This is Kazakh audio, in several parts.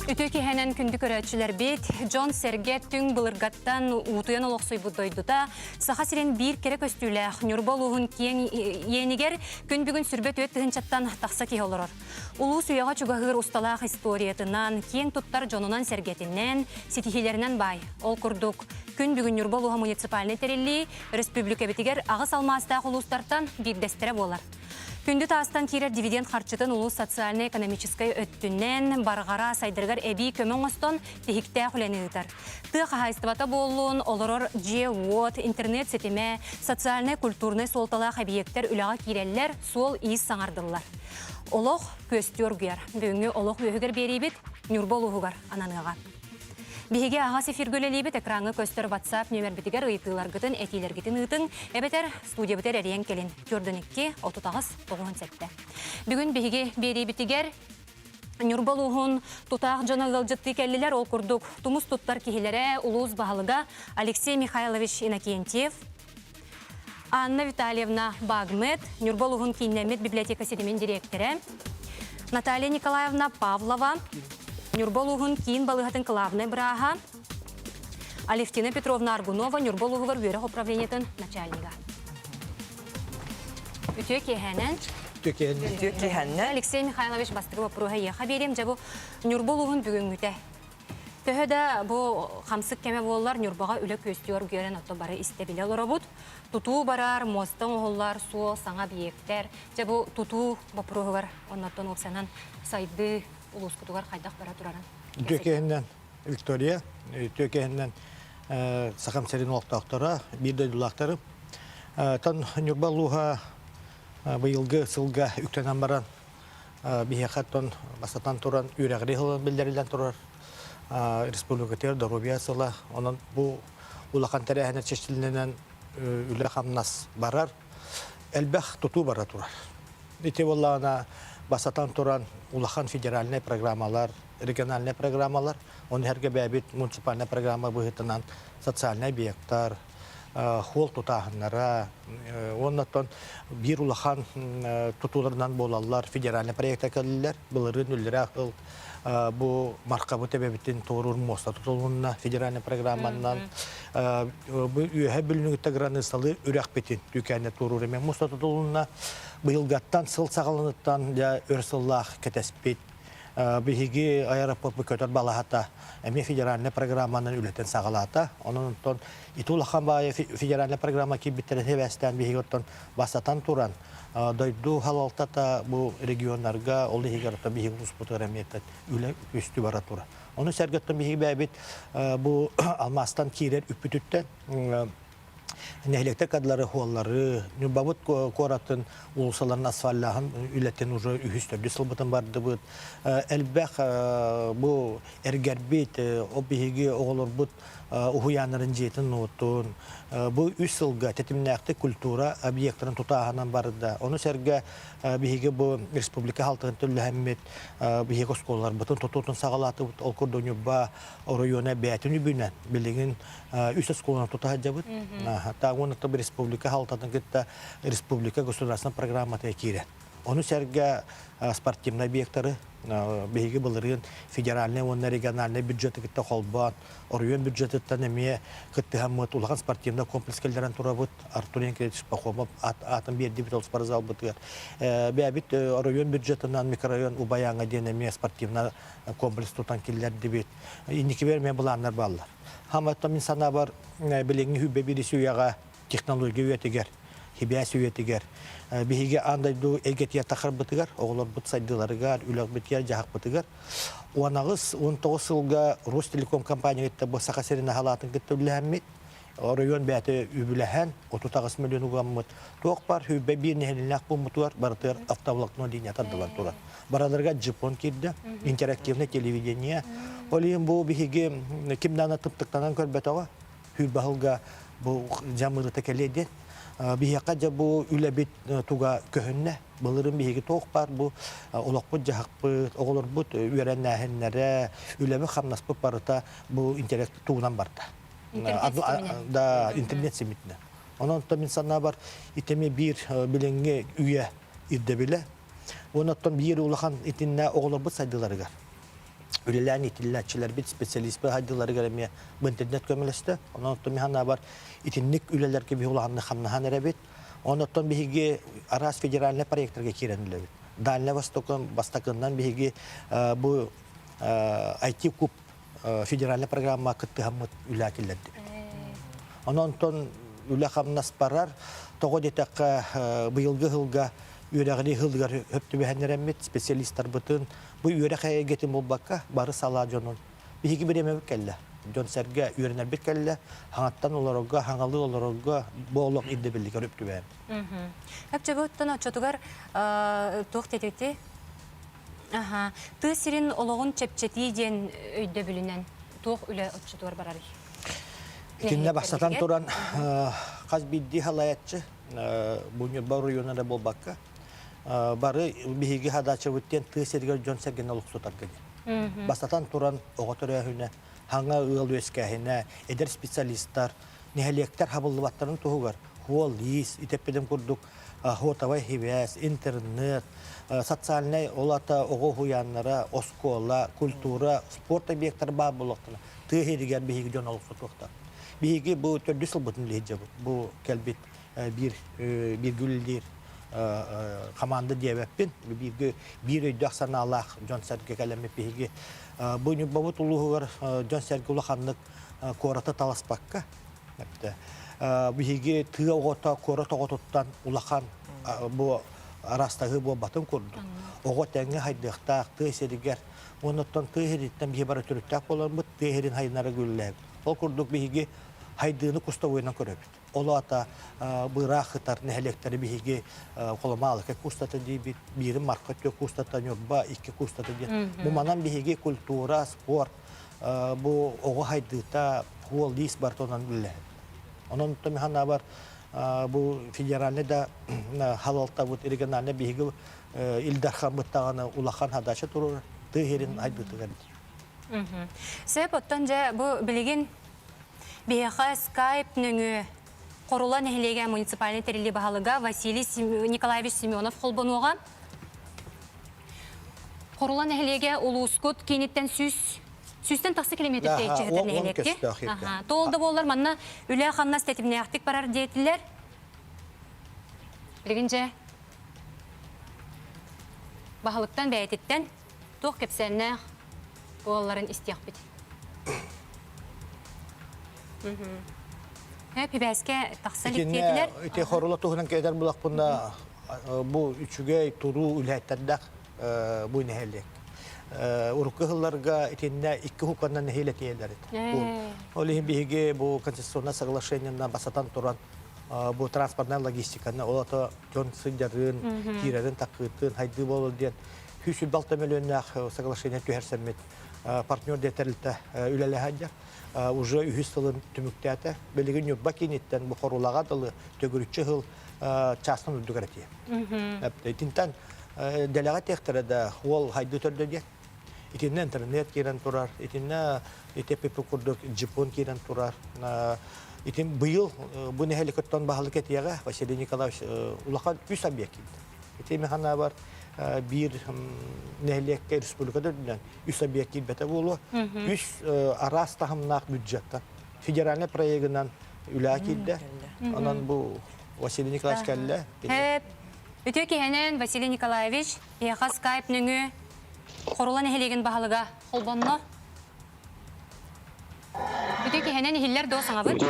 Үтөки хәнән күндік өрәтшілер бет, Джон Сергет түң бұлырғаттан ұтуян олықсой бұддойдыда, сақа сирен бір керек өстілі, нүрбол ұғын кейін енігер күн бүгін сүрбет өттігін чаттан тақса кей олырыр. Улу сүйаға чуғағыр ұсталақ историятынан, кейін тұттар Джонунан Сергетінен, сетихилерінен бай. Ол күрдік күн бүгін нүрбол ұға муниципалны терелі, республика бетігер ағыс алмастағы ұлыстартан бейдестері болар. Күнді тастан керер дивиденд харчытын улу социально-экономической өттінен барғара сайдырғар әбей көмін ғыстон техікті құләні ұтар. Тық хайстывата болуын олырыр же-вод, интернет сетеме, социально-культурный солталақ объекттер үліға керелер сол иіс саңардылар. Олық көстер гүйер. Бүгінгі олық өйігер берейбет, нүрбол ұғығар ананыға. Беге ағасы фиргөлелейбет экраңы көстер WhatsApp нөмер бітігер ұйытылар гытын, әтейлер гытын ұйтын, әбетер студия бітер әрен келін. Көрдінікке 39 сәтті. Бүгін беге берейбетігер нүрбол ұғын тұтақ жанағыл жытты кәлілер ол күрдік. Тумыс тұттар кейлері ұлуыз бағалыға Алексей Михайлович Иннокентьев, Анна Витальевна Багмет, нүрбол ұғын кейіннәмет библиотека седемен директоры, Наталья Николаевна Павлова, Нюрбол ұғын кейін балығатын клавны бұраға, Алевтина Петровна Аргунова, Нюрбол ұғығыр өріқ управлениетін начальниға. Үтөке хәнен. Алексей Михайлович бастығы вапыруға еға берем, жабу Нюрбол ұғын бүгін үті. Төхеді бұл қамсық кәме болылар Нюрбаға үлі көстер көрін отты бары істебілі олары бұд. Туту барар, мостың оғылар, суы, саңа бейектер. Жабу туту вапыруғығыр, оннаттан оқсанан сайды улус кутугар хайдах бара тураран. Төкеһеннән Виктория, төкеһеннән сахам серин олтактара, бирдә дулактары. Тан Нюрбалуга быелгы сылга үктәнән баран бихәкәттән басатан туран үрәгри хылын белдерелән турар. Республика тер дорубиясыла, онан бу улахан тәрәһенә чәчтилнән үлә хамнас барар. Әлбәх туту бара турар. Ите валлана басатан туран улахан федеральный программалар, региональный программалар, он herge бәбит муниципальный программа бұғытынан социальный объекттар, хол тұтағынлара, оннаттан бір улахан тұтуларынан болалар, федеральный проекта кәлілер, бұлырын үлірі ақыл, бұл марқабы тәбәбіттен тоғырыр моста тұтылуына федеральный программанан, бұл үйе бүлінігітті гранысталы үрәқ бетін түйкәне тоғырыр емен моста тұтылуына, бұйылғаттан сыл сағалыныттан өрсыллақ кәтәспет, Бихиги аэропорт көтөр балахата эми федеральный программанын үлетен сагалата. Онунтон итулахан бая федеральный программа кибиттерен хевестен бихиготтон басатан туран. Дойду халалтата бу регионнарга олы хигарта бихигус бутараметтет үле үстү бара тура. Оны сәргөттөн бихиги бәбит бу алмастан кирер үпүтүттен Нәһлекте кадлары хуаллары, нүбабыт коратын улусаларын асфаллахын үлеттен уже үхістөрді сылбытын барды бұд. Әлбәқ бұ әргәрбет, оббихиги оғылыр бұд ұхуянырын жетін ұтын. Бұ үш сылға тетімнәқті культура объекттарын тұтағынан барды. Оны сәрге бихиги бұ республика халтығын түрлі әммет бихиги осколар бұтын тұтутын сағалаты бұд. Ол күрді нүбба района бәтін үбінен білігін үш осколынан тұтағы жабыд. Тағуын ұтты республика халтатын кетті республика государственная программа тәкирен. Оны сәрге спортивный объекттары бейгі бұлырын федеральный, оны региональный бюджеті кетті қолбан, орыйын бюджеттен әме кетті ғаммыт ұлған спортивный комплекс келдерін тұра бұд, Артурен кредитіш пақомып, атын берді біт ол спорзал бұдығар. Бәбіт орыйын бюджетінен микрорайон ұбаяңа ден әме спортивный комплекс тұтан келдерді бет. Индекі берме бұланлар балылар. Хаматтан инсана бар біліңі хүбе бірісі ұяға технология өтігер, хибиясы өтігер. Бихиге андайду эгетия тахар бытыгар, оғылар бұт сайдыларыгар, үләк бітер жағақ бытыгар. Оанағыз 19 сылға Ростелеком компания етті бұл сақасеріне халатын кетті үләхәммет. Район бәті үбіләхән, 30 миллион ұғаммыт. Тоқ бар, хүбе бір нәхелінләқ бұмытуар, барытыр автовлақны дейін атардылар тұрар. Бараларға джипон керді, интерактивный телевидение. Олейін бұл бихиге кімдана тыптықтанан көрбәтіға, хүбе ғылға бұл жамылы тәкелейден. Бияқа жа bu үләбит туга көһөннә, булырын биһиге тоқ бар, bu олоқпыт жахпыт, оғылырбыт үйрәннәһеннәре, үләбі хамнаспыт барыта, bu интеллект туғынан барда. Да, интернет семитне. Онан томин санна бар, итеме бир биленге үйе ирде биле. Онаттан бир улахан итиннә оғылырбыт сайдыларыгар. Үлелән итилләчиләр бит специалист бу хайдыларыгар эме bu интернет көмелесте. Онан томин ханна бар, итинник үлеләр ки бир улахан хамнахан эребит. Онаттан биһиге арас федеральный проектларга киренле бит. Дальний Востокын бастакыннан биһиге бу IT куб федеральный программа кыттыгамыт үләкилләрде. Онан үлә хамнас парар тогы детәккә быелгы хылга үрәгли хылгар хөптү бәһәннәремит специалисттар бутын бу үрә хәягетим булбакка бары сала җонун. Биһиге биреме келле. Жон сәргә үрәнәр бит келле. Хаңаттан оларга, хаңалы оларга болык инде билгәр хөптү бәһән. Хәпчәбөттән ачытугар тохтетете. Аха. Тысырын ологон чепчети ден өйдө бүлүнән. Тох үле ачытугар барар. Итинне башсатан туран каз бидди халаятчы Буйнурба районында болбакка. Бары биһиге хадачы бүттен тысыргар жон сәргән олуксутарга. Башсатан туран оготөрәһүнә хаңа ыл өскәһенә эдер специалисттар, нәһәлектәр хабыллыбаттарын тугар. Хол лис итеппедем курдук, хотавай хивәс, интернет, социальный олата ого хуяннара, оскола, культура, спорт объекттары бар булактыра. Тыһиргәр биһиге жон олуксутукта. Биһиге бу төрдүсел бутын леҗә бу келбит bir güldir команда диәбәппин bir өйдәк саналах Жон Сәрге кәләме биһиге бу нибавут улугар Жон Сәрге улаханлык кората таласпакка биһиге тыгота кората готуттан улахан бу арастагы бу батын курду ого тәңге хайдыктак тыйсеригер онуттан тыйһириттен бии бара төрүттәк болар бу тыйһирин хайнара гүлләп ол курдук биһиге хайдыны кустовойна көрөбүт олата бырахытар нәһәлектәре биһиге коломалык кустата дибит бирим маркат кустата нёба ике кустата ди бу манан биһиге культура спорт бу ого хайдыта хол лис бартонан биле онон томихана бар бу федеральный да халалта бу региональный биһиге илдархан быттаганы улахан хадачы турur тыгерин хайдытыгар Сәбәттән дә бу билеген Беха Skype нөңе Корула нәһилеге муниципальный терили баһалыга Василий Николаевич Семенов холбонуга. Корула нәһилеге улускут кинеттен сүстен тасы километр тәҗәһәт нәһилекке. Аха. Толда болар манна үлә ханна стативне актик барар диетләр. Билгенчә баһалыктан бәйтеттен тох кепсәннә боларын истияк бит. Пибәскә тахсалик диетләр. Ите хорула туһунан кәдәр булак бунда бу үчүгәй туру үләттәдәк бу нәһәлек. Уруккыларга итеннә ике хуканнан нәһилә тиеләр. Олы биһиге бу конституционный соглашениене басатан туран бу транспортная логистиканы олата жон сыдырын, кирәдән такытын хайды болу дигән 300 миллионнак соглашение төһәрсәммет партнер детерлтә үләләһәҗә. Уже үһүстылын түмүктәтә белеген юбба кинеттен бу хорулага дылы төгүрүчү хыл частын үдүгәрәти. Тинтан делегат тәхтәрдә хол хайды төрдә. Итиннән интернет кирән турар, итиннә итепе курдык Жапон кирән турар. Итин быел бу нәһәлекәттән баһалык әтиягә Василий Николаевич улахан 3 объект. Итеме хана бар bir nəhliyyəkə respublikada dünən 3 obyektiv bətə bolu 3 aras tahımnaq büdjetdən federalni proyektindən üləkildə ondan bu Vasiliy Nikolaevich kəllə Ötü ki hənin Vasiliy Nikolaevich Beha Skype nüngü Korula nəhliyyəgin bahalığa holbanlı Ötü ki hənin hiller də o sana bud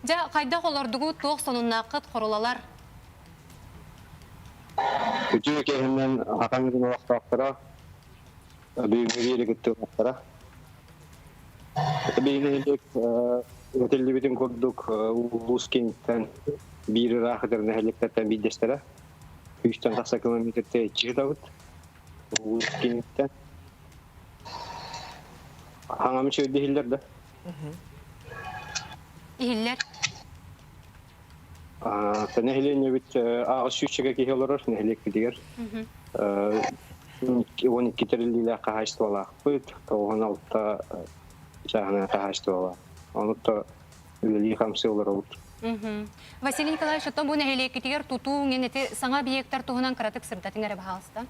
Ja qayda olardığı toq sonunna qıt korulalar Küçük hemen hakamızın vaktiktara büyük bir gitti vaktiktara. Büyük otelli bütün kurduk Luskin'ten bir rahatlarına helikopterden bir destere. 3'ten kasa kilometre çıktık. Luskin'ten. Hangi şey değiller de. İhiller. Нәһилене бит агыс шүчәгә киһе олорор, нәһилек бидигер. 12 терилилә каһаштыла. Бит тоғын алта жагына каһаштыла. Онутта үлли хамсы олорор. Василий Николаевич, оттон бу нәһилек китигер тутуу генети саңа биектер туһунан кыратык сырдатыңар баһалыста.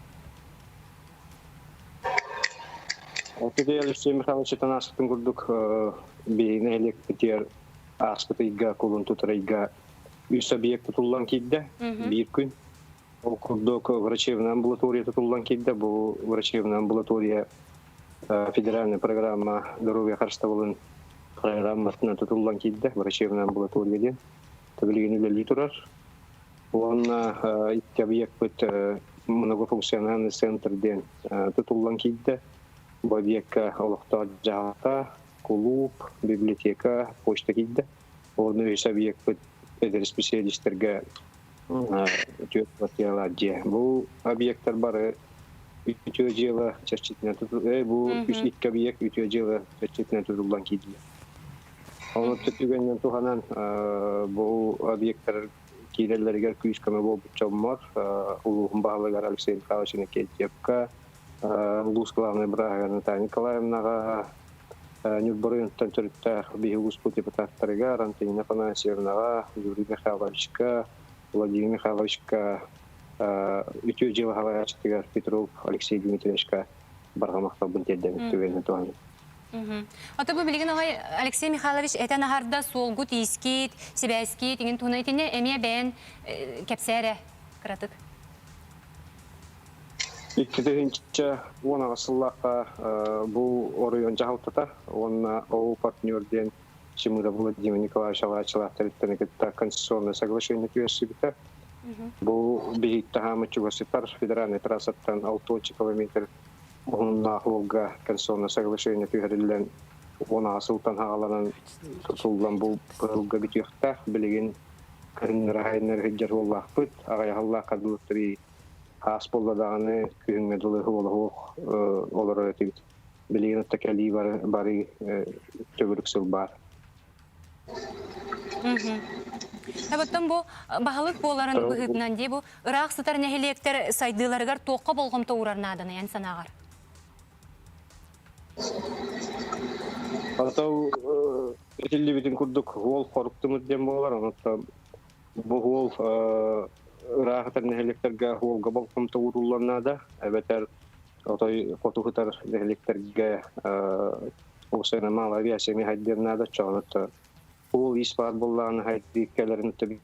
Отеде Алексей Михайлович танастын курдук би нәһилек битер аспытыйга кулун тутырыйга үс объект тутулган кидде бир күн. Ол курдук врачебная амбулатория тутулган кидде. Бу врачебная амбулатория федеральная программа здоровья Харстабылын программасына тутулган кидде. Врачебная амбулатория ден. Табилген үлелі турар. Онна икки объект бит многофункциональный центр ден тутулган кидде. Бу объектка олықта жағата, клуб, библиотека, почта кидде. Оны үс объект бит педер специалисттерге өтөт материалладе. Бу объекттар бары үтө жылы чечетине тутулган. Бу үс икки объект үтө жылы чечетине тутулган кидде. Оны түтүгеннен туханан бу объекттар киреллерге күз көмө болуп чоммор. Улугун баалыгар Алексей Михайлович Кетчепка, Лус главный брага Наталья Николаевнага, Нюрборынтан түрттер бейгус депутаттарыга, Антонина Афанасьевнага, Юрий Михайловичка, Владимир Михайловичка, үтө жылы халаячтыгар Петров Алексей Дмитриевичка баргамакта бунтеден түгеннен тухан. Ата бу билген агай Алексей Михайлович этен агарда солгут искит, себәскит, деген тунайтыне эмия бәен кепсәре кыратык. Иккидегенче она асыллака бу орыйон жаалтата, онна оу партнерден Шимыра Владимир Николаевич Алачылахтарыттан кетта конституционное соглашение түгесибите. Бу бейитта хамы чугасытар федеральный трассаттан 6 километр онна Волга конституционное соглашение түгерилен она асылтан хагаланан тутулган бу Волга битюхта билеген кырынрайнер хеджер боллахпыт, агайгалла кадылыктыри Асполдаганы күнгө дулы хуулук олор өтүт. Билген текели бары төбүрүксүл бар. Табаттан бу баһалык боларын быгытнан ди бу ырак сытар нәһилектер сайдыларгар тоққа болгом тоурарнаданы ян санагар. Атау этилли битин курдук гол коруктумуз дем болар, онотта бу гол ырак нәһилектерге голга болгом тоурулларнада, эбетер отой фотохутар нәһилектерге осена мал авиация мехайдернада чагатта. Ол испар болланы хайдиккелерин таби.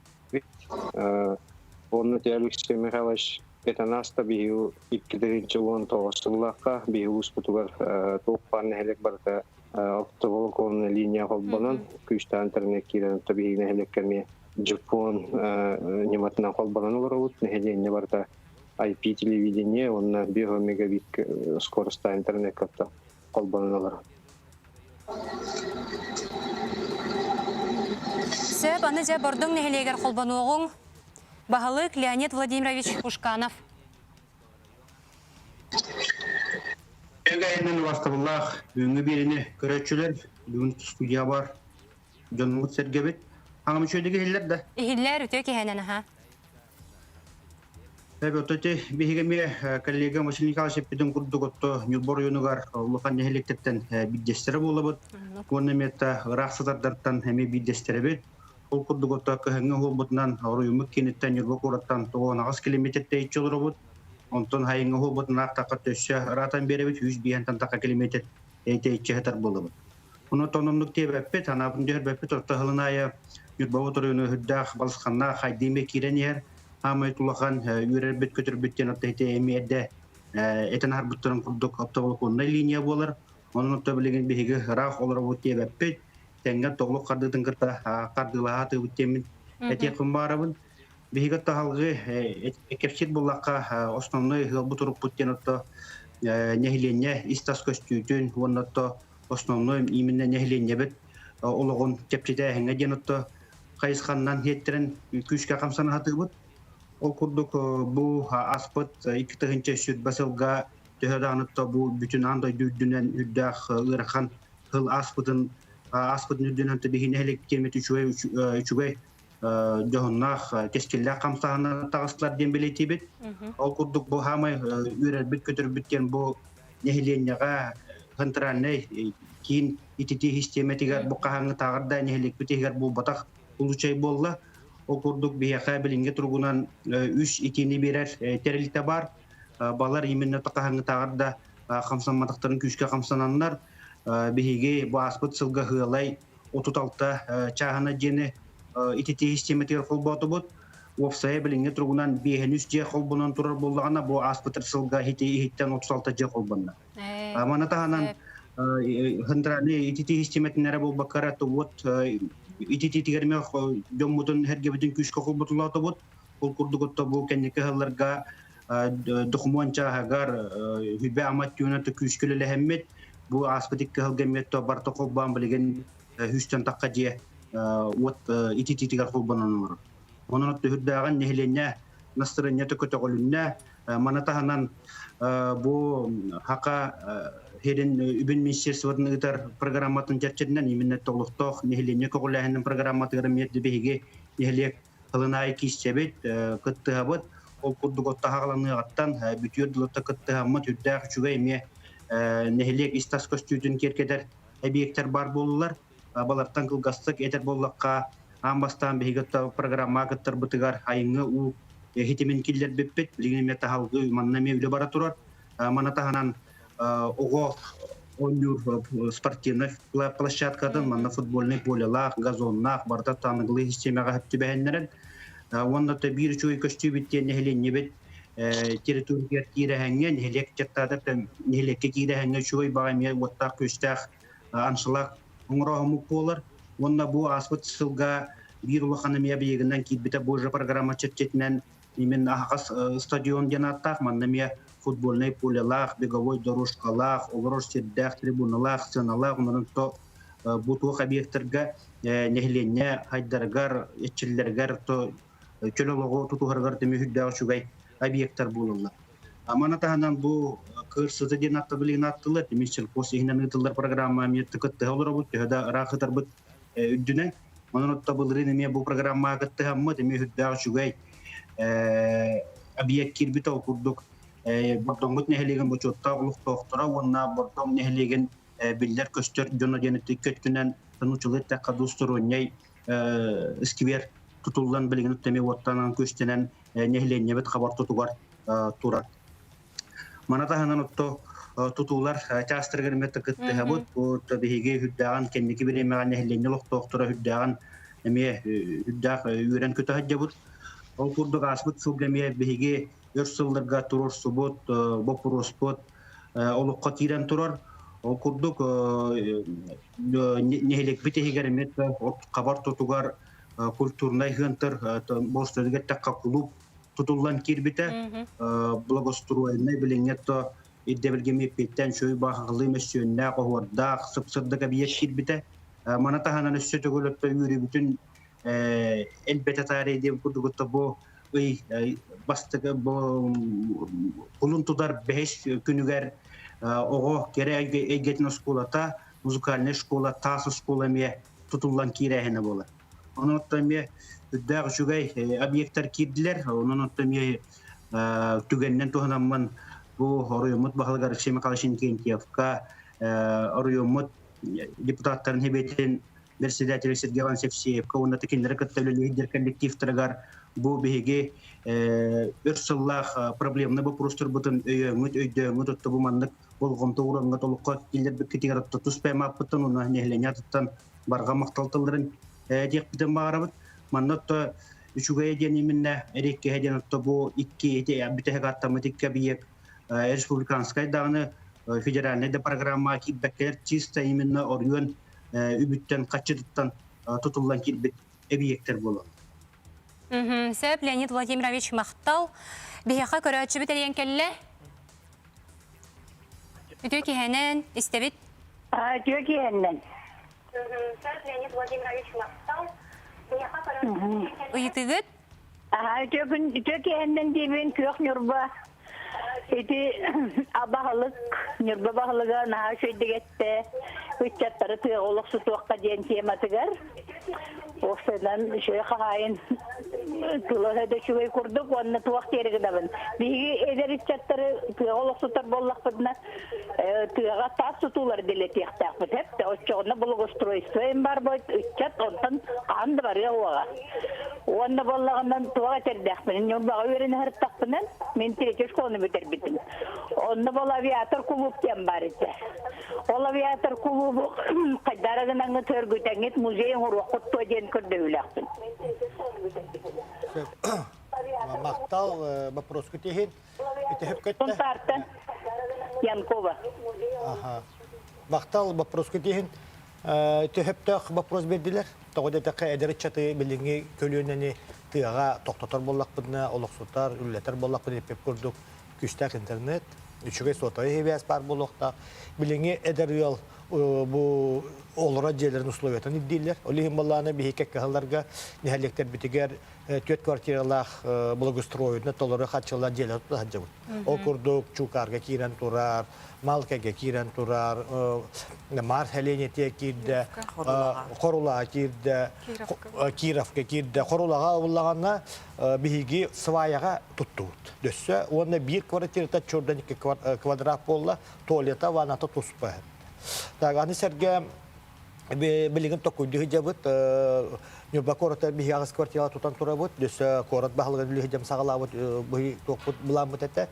Онны Алексей Михайлович Петанаста бию 2019 бию спутугар топпан нәһилек барда автоволокон линия холбанан күчтә интернет кирен таби нәһилеккәме Жапон нематна холбанан урут нәһиленне барда IP телевидение онна 1 мегабит скоростта интернет катта холбаналар. Сөп аны жа бордың нәһилегер холбануғың баһалык Леонид Владимирович Пушканов. Эгэйнен вастабыллах бүгүнгү бирине көрөчүлөр бүгүн студия бар. Жонмут Сергебет. Аңам чөйдөгө хиллер да. Ихиллер өтө киһенен аха. Өтөтө бигеме коллега Василий Николаевич биден курдуготто Нюрбор юнугар улухан нехилектен биддестери болобут. Коннемета рахсатардан эми биддестери бит. Ол курдуготто кыһыңы холбутунан оройумук кенеттен Нюрбор кураттан 9 километрдей чолробут. Онтон хайыңы холбутун актакка төссө ратан беребит 100 биянтан така километр эйтечетер болобут. Уну тонумдук тебеппет анабын дөрбеппет ортохылыная Нюрбор оройуну хүддах балсыканна хайдеме киренер. Амайтулахан үрербет көтөрбөттен оттайты эмиэдде этен харбуттарын курдук автоволоконна линия болар. Онун отто билеген биһиги рах олорбут тебеппет. Тенген тоглук кардытын кырта кардылаа тыбыттемин этекин барабын. Биһиги тахалгы экепсит буллакка основной хылбутуруппуттен отто нехиленне истас көстүүтүн оннотто основной именно нехиленне бет ологон кепчите хеңе денотто кайысканнан хеттерин күчкө камсана хатыбыт. Ол курдук бу аспыт 2-нче сүт басылга төһөдөнөттө бу бүтүн андай дүрдүнөн үрдах ырхан хыл аспытын аспыт нүдден бихине хелек кермет үчүгай жохуннах кескелле камсагына тагыстылар дем белетибит. Ол курдук бу хамай үрер бит көтөрүп биткен бу нехиленняга контрольный кийин итити систематигер бу кахаңы тагырда нехилек битегер бу батак улучай болла. Ол курдук бияка билинге тургунан үч итини берер терилте бар. Балар именно такахаңы тагырда камсанмадыктарын күчкө камсананнар. Биһиги бу аспыт сылга хыалай 36 чагына жени итити систематигер холботубут. Офсай билинге тургунан бехенүс же холбонон турар боллагана бу аспыт сылга хиттен 36 же холбонна. Мана таханан хындраны итити систематинере бу бакара вот итити тигерме жоммутун хергебитин күчкө холботулатубут. Ол курдугутта бу кенеке халларга дохумонча хагар хүбе аматтюната күчкөлө хэммет бу аспытык кылгамметто бартокол бам билген хүстен такка же вот итити тигер холбонон. Онон төһүрдәгән нехленне настроение төкөтөгөлүннә манатаһанан бу хака херин үбен министерствоның итар программатын жачыдынан именно толуктох нехленне когулаһынын программатыгырым етти беге нехлек кылынай кистебет кыттыгабыт ол курдуготта хагаланыгаттан бүтүрдүлөттө кыттыгаммат үддәк чугай ме нехлек истас көстүтүн керкедер объекттер бар болулар балартан кылгастык этер боллакка амбастан бегетта программа кыттыр бытыгар айыңы у хитимен киллер беппет билгене тахалгы маннаме үле бара турар манатаһанан ого онюр спортивный площадкадан манна футбольный полелах газоннах барда таныглы системага хәттүбәһеннәрен онда да бир чуй көстү биттен нехленне бит территория кирәһәнгән нехлек чаттада нехлекке кирәһәнгән чуй багаме вотта көстәх аншылак уңрахмы полар онда бу аспыт сылга бир улаханамия бегеннән китбите бу программа четтеннән именно ахас стадион янаттак маннамия футбольный полелах беговой дорожкалах огорожтеддах трибуналах сценалах ондан то буту объекттерге нехленне хайдаргар этчиллергер то чөлөгө тутугаргар темүддәг шугай объекттер булулар. Аманатаһанан бу кырсыты денатты билген аттылар демешчил посихинен ытылар программа метти кытты олор бу төдө рахытар бу үддүнө онон табылрын эме бу программа кытты хамма темүддәг шугай объект кирбите окурдук бордоңгут нехлеген бу чотта улук токтора онна бордоң нехлеген биллер көстөр жона денетти көткүнөн тынучулык такка дустуруняй сквер тутулган билген теме оттанан көстөнөн нехленне бит хабар тутугар турат. Манатаһанан отто тутулар частырган метте кытты хабут бу табиге хүддаган кенники биремеган нехленне лук токтора хүддаган эме хүддаг үрен көтө хаҗабут. Ол курдук асбыт сылгамия биге өрсылларга турор субот бопуроспот олукка тирен турар. Ол курдук нехлек битегер метте хабар тутугар культурный хынтыр бостөлгө такка клуб тутулган кирбите благоустроенный билингетто иддебелге меппеттен шөй багылы мессөннә когорда сыпсырдыга бие кирбите манатаһанан өссөтөгөлөттө үрү бүтүн элбете тарih деп курдугутта бу бастыгы бу улунтудар 5 күнүгер ого керек эгетин школата музыкальный школа тас школа ме тутулган кирәһенә була. Онон оттаме үддәг шугай объекттер кирдилер. Онон оттаме түгеннен туханамман бу ороймут бахалгар Шемакалышин Кентьевка ороймут депутаттарын хебетин председатель Сергей Иванович онда текендер каттылы лидер коллективтергар бу беге өрсыллах проблемны бу простор бутын өйдөңүт отто бу мандык болгонто уранга толукка килдер бекетигер туспайма бутын уна нехленятыттан барга макталтылдырын дип битен багарабыт маннатта үчүгөй дениминне эрекке хеденатта бу 2 битеге автоматикка биек республиканская дагы федеральный программа кибекер чисто именно орюн үбүттен качыдыттан тутулган кирбит объекттер болот. Сөп Леонид Владимирович мактал бияка көрөчү бителген келле. Үтөки хенен истебит. Үтөки хенен. Сөп Леонид Владимирович мактал бияка көрөчү. Уйтыгыт? Үтөки хенен дебен көк нурба. Ити абахалык, нюрба бахалыга наha şöydegette üç-çatları tığoluk sutuqqa diyen tematыгар. Oxsadan şöyle kahayın tığolada şöyle kurduk, onu tuaq terigi dabın. Bigi eder üç-çatları tığoluk sutar bollaqpıdına tığağa tas tutular diletiyaqtaqpıd. Hep de oçoğuna bulugustroystoyun bar boyut üç-çat ondan qandı var ya oğa. Onda bollağından tuağa terdaqpının, nürbağa öğreni hırttaqpının, men tirekeş konu biter bitim. Onda bol aviator klub diyen var ise. Ol aviator klubu qadaragınanı törgütenget muzeyin uruqut tojen kürdöylaqpın. Мақтал вопрос күтейін. Үтіхіп көтті. Тунтартан Янкова. Мақтал вопрос күтейін. Үтіхіптіқ вопрос берділер. Тоғыда тақы әдірі чаты біліңі көліөнені тыға тоқтатар боллақ бұдына, олықсутар, үллетер боллақ бұдына епеп көрдік. Күштәк интернет, үшіге сотайы хебияс бар болуқта. Біліңі әдірі ол bu olura celerin условиятын иддилер. Олихим балланы бихикек кахаларга нехалектер битигер төт квартиралах благоустроюдна толары хатчылар желер хаджабыт. Ол курдук чукарга кирен турар, малкага кирен турар, мар хеленете кирде, корулага кирде, кировка кирде, корулага уллаганна бихиги сваяга туттут. Дөссө онда бир квартирата чордан 2 квадрат болла, туалета ваната туспа. Так, аны сәрге білігін тоқуйды жабыт, нюрба коротар бігі ағыз квартирала тұтан тұра бұд, дөсі корот бағылған білігі жам сағала бұд, бұғы тоқпұд бұлан бұд әті.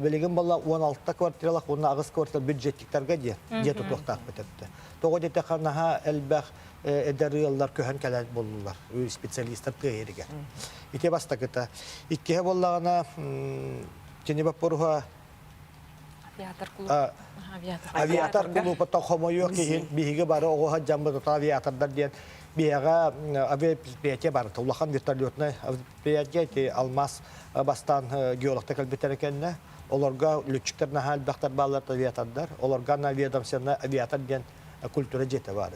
Білігін бұлла 16 квартиралақ, оны ағыз квартирал бюджеттіктарға де тұтуқтақ бұд әті. Тоғы дете қанаға әлбәқ әдәрі еллар көһен кәләл болулар, специалистар түйеріге. Ите баста кіта. Иккеге боллағына кенебап бұруға авиатор клубы тохомойо кейін биһиге бары оғуға жамбы тұта авиатордар дейін биһиға авиапредприятие бар. Улахан вертолетный предприятие Алмаз бастан геологтар кәлбеттер екеніне. Оларға летчиктеріне әлбәқтар балар авиатордар. Оларға авиадомсеріне авиатор дейін культура жеті бар.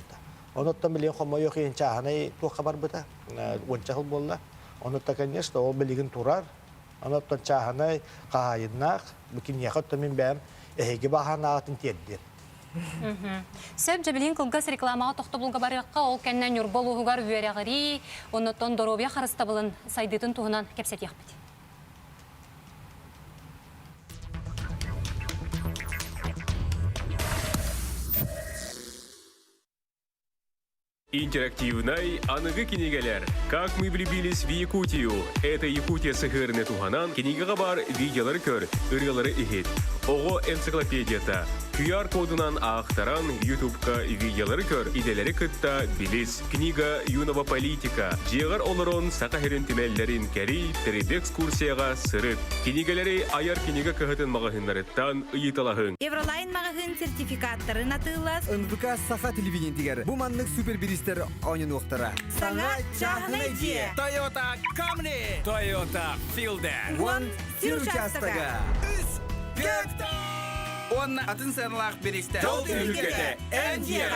Оныттан білген хомойо кейін чағынай туаққа бар бұта. Ончақыл болла. Онытта, конечно, ол білген тұрар. Оныттан чағынай қағайыннақ. Бүкін яқытты мен бәм әйге баған ағатын теддер. Сөп жабілген қылғас рекламаға тоқты бұлға барыққа ол кәннен үрбол ұғығар үйеріғари, оныттан доробия қарыста бұлын сайдытын туғынан кәпсет яқпыд. Интерактивный анығы кенегелер. Как мы влюбились в Якутию. Это Якутия сығырыны туғанан кенегеға бар видеолары көр, ұрғалары ихет. Оғы энциклопедията. QR-кодынан ақтаран YouTube-ка видеолары көр, иделері кытта билис. Книга юного политика. Жеғар олырын сақа херін темеллерін кәрі, теред экскурсияға сырыт. Кенегелері аяр кенеге кығытын мағахынларыттан ұйыталағын. Евролайн мағахын сертификаттарын атылас. НВК Саха телевидениетигер. Бу маннык супербиристер ойын уқтара. Саңа чағын идея. Toyota Camry. Toyota Fielder. Вон сир участога. Он атын сырлақ берістер. Жол өлкеде әндиер.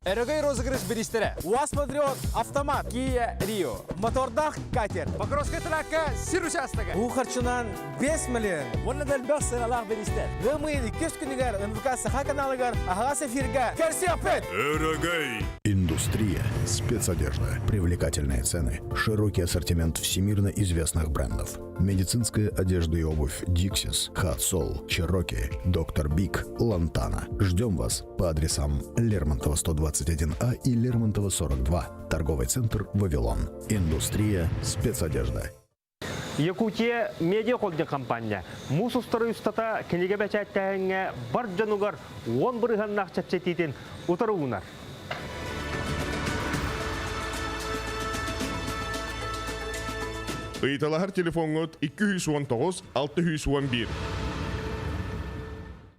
Эрогей розыгрыш беристері. УАЗ Патриот, автомат, Kia Rio, мотордақ катер, Покровская тракка, сир участога. Бұл қарчынан 5 миллион. Оны дәл 5 сыналақ берістер. Ғылмайды көз күнігер, НВК Саха каналығар, ағас эфирға. Кәрсе апет! Эрогей! Индустрия. Спецодежда. Привлекательные цены. Широкий ассортимент всемирно известных брендов. Медицинская одежда и обувь Dixis, Hot-Sol, Cherokee, Dr. Big, Lantana. Ждем вас по адресам Лермонтова 121А и Лермонтова 42. Торговый центр «Вавилон». Индустрия. Спецодежда. Якутия медиа-холдинг компания. Мусустары ұстата кенеге бәчәттәңе бар жануғар 10 бірғаннақ чәпчететін ұтаруғынар. Ыйталахар телефонгот 219-611.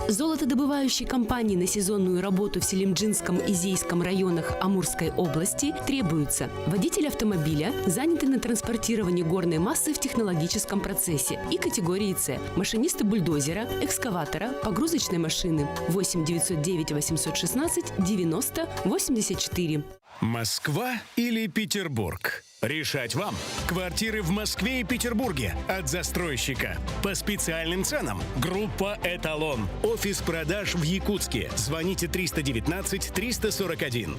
Золотодобывающие компании на сезонную работу в Селимджинском и Зейском районах Амурской области требуются водитель автомобиля, занятый на транспортировании горной массы в технологическом процессе, и категории С, машинисты бульдозера, экскаватора, погрузочной машины 8 909 816 90 84. Москва или Петербург? Решать вам. Квартиры в Москве и Петербурге от застройщика. По специальным ценам. Группа «Эталон». Офис продаж в Якутске. Звоните 319-341.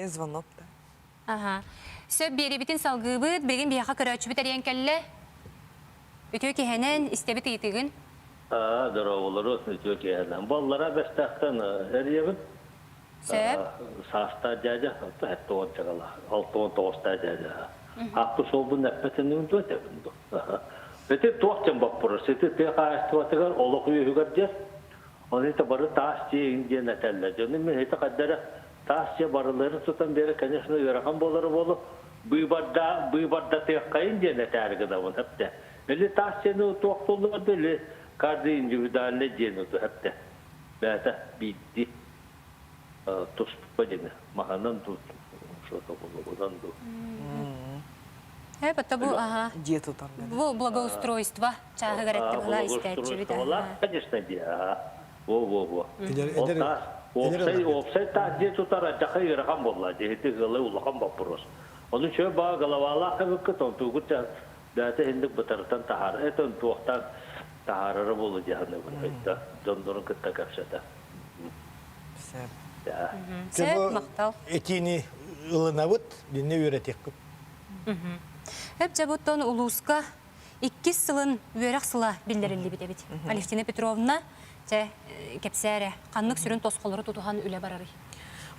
Звонок-то. Ага. Сөп беребитин салгыбыт, бірген бияқа көрәтші бітәрен кәлі. Өтеу кехенен істебіт етігін. Дұрауылыр өтін өтеу кехенен. Баллара бәстәқтен әребіт. Сөп? Саста дәді, әтті он жағала. 6-19 дәді. Ақты сол бұн әппетінің өтебінді. Өте тоқтен бап бұрыр. Сөйті тек ағасты батығар, олық үйігір дер. Оны еті бары тас дейін ден әтәлі. Жөні мен еті қаддары тасия барыларын тұтан бері, конечно, үйрақан болары болу. Бұйбарда тек қайын ден әтәргі да оны әпті. Әлі тасияны тоқтолығы бөлі карды индивидуальны ден ұты әпті. Бәті бейді. Тұспы дені. Мағанан тұт. Шота болу. Одан ду. Бәтті бұл, аға. Де тұтан? Бұл благоустройство. Чағы ғаретті бұла істәтші біті. Конечно, де. Во. Опсай та де тұтара жақай үйрақан болла. Дегеті ғылы ұлақан бап бұрыс. Onun şöyle bağ galavala kavuk ton tuğut ya da hendik batartan tahar eton tuğtan taharı bolu cihane bunu dondurun kıtta kapsata. Ya. Sep maktal. Etini ılınavut dinle öğretek. Hep cebutton uluska 2 sılın üyerak sıla bildirildi bide bit. Aliftina Petrovna kepsere kanlık sürün toskolları tutuhan üle bararı.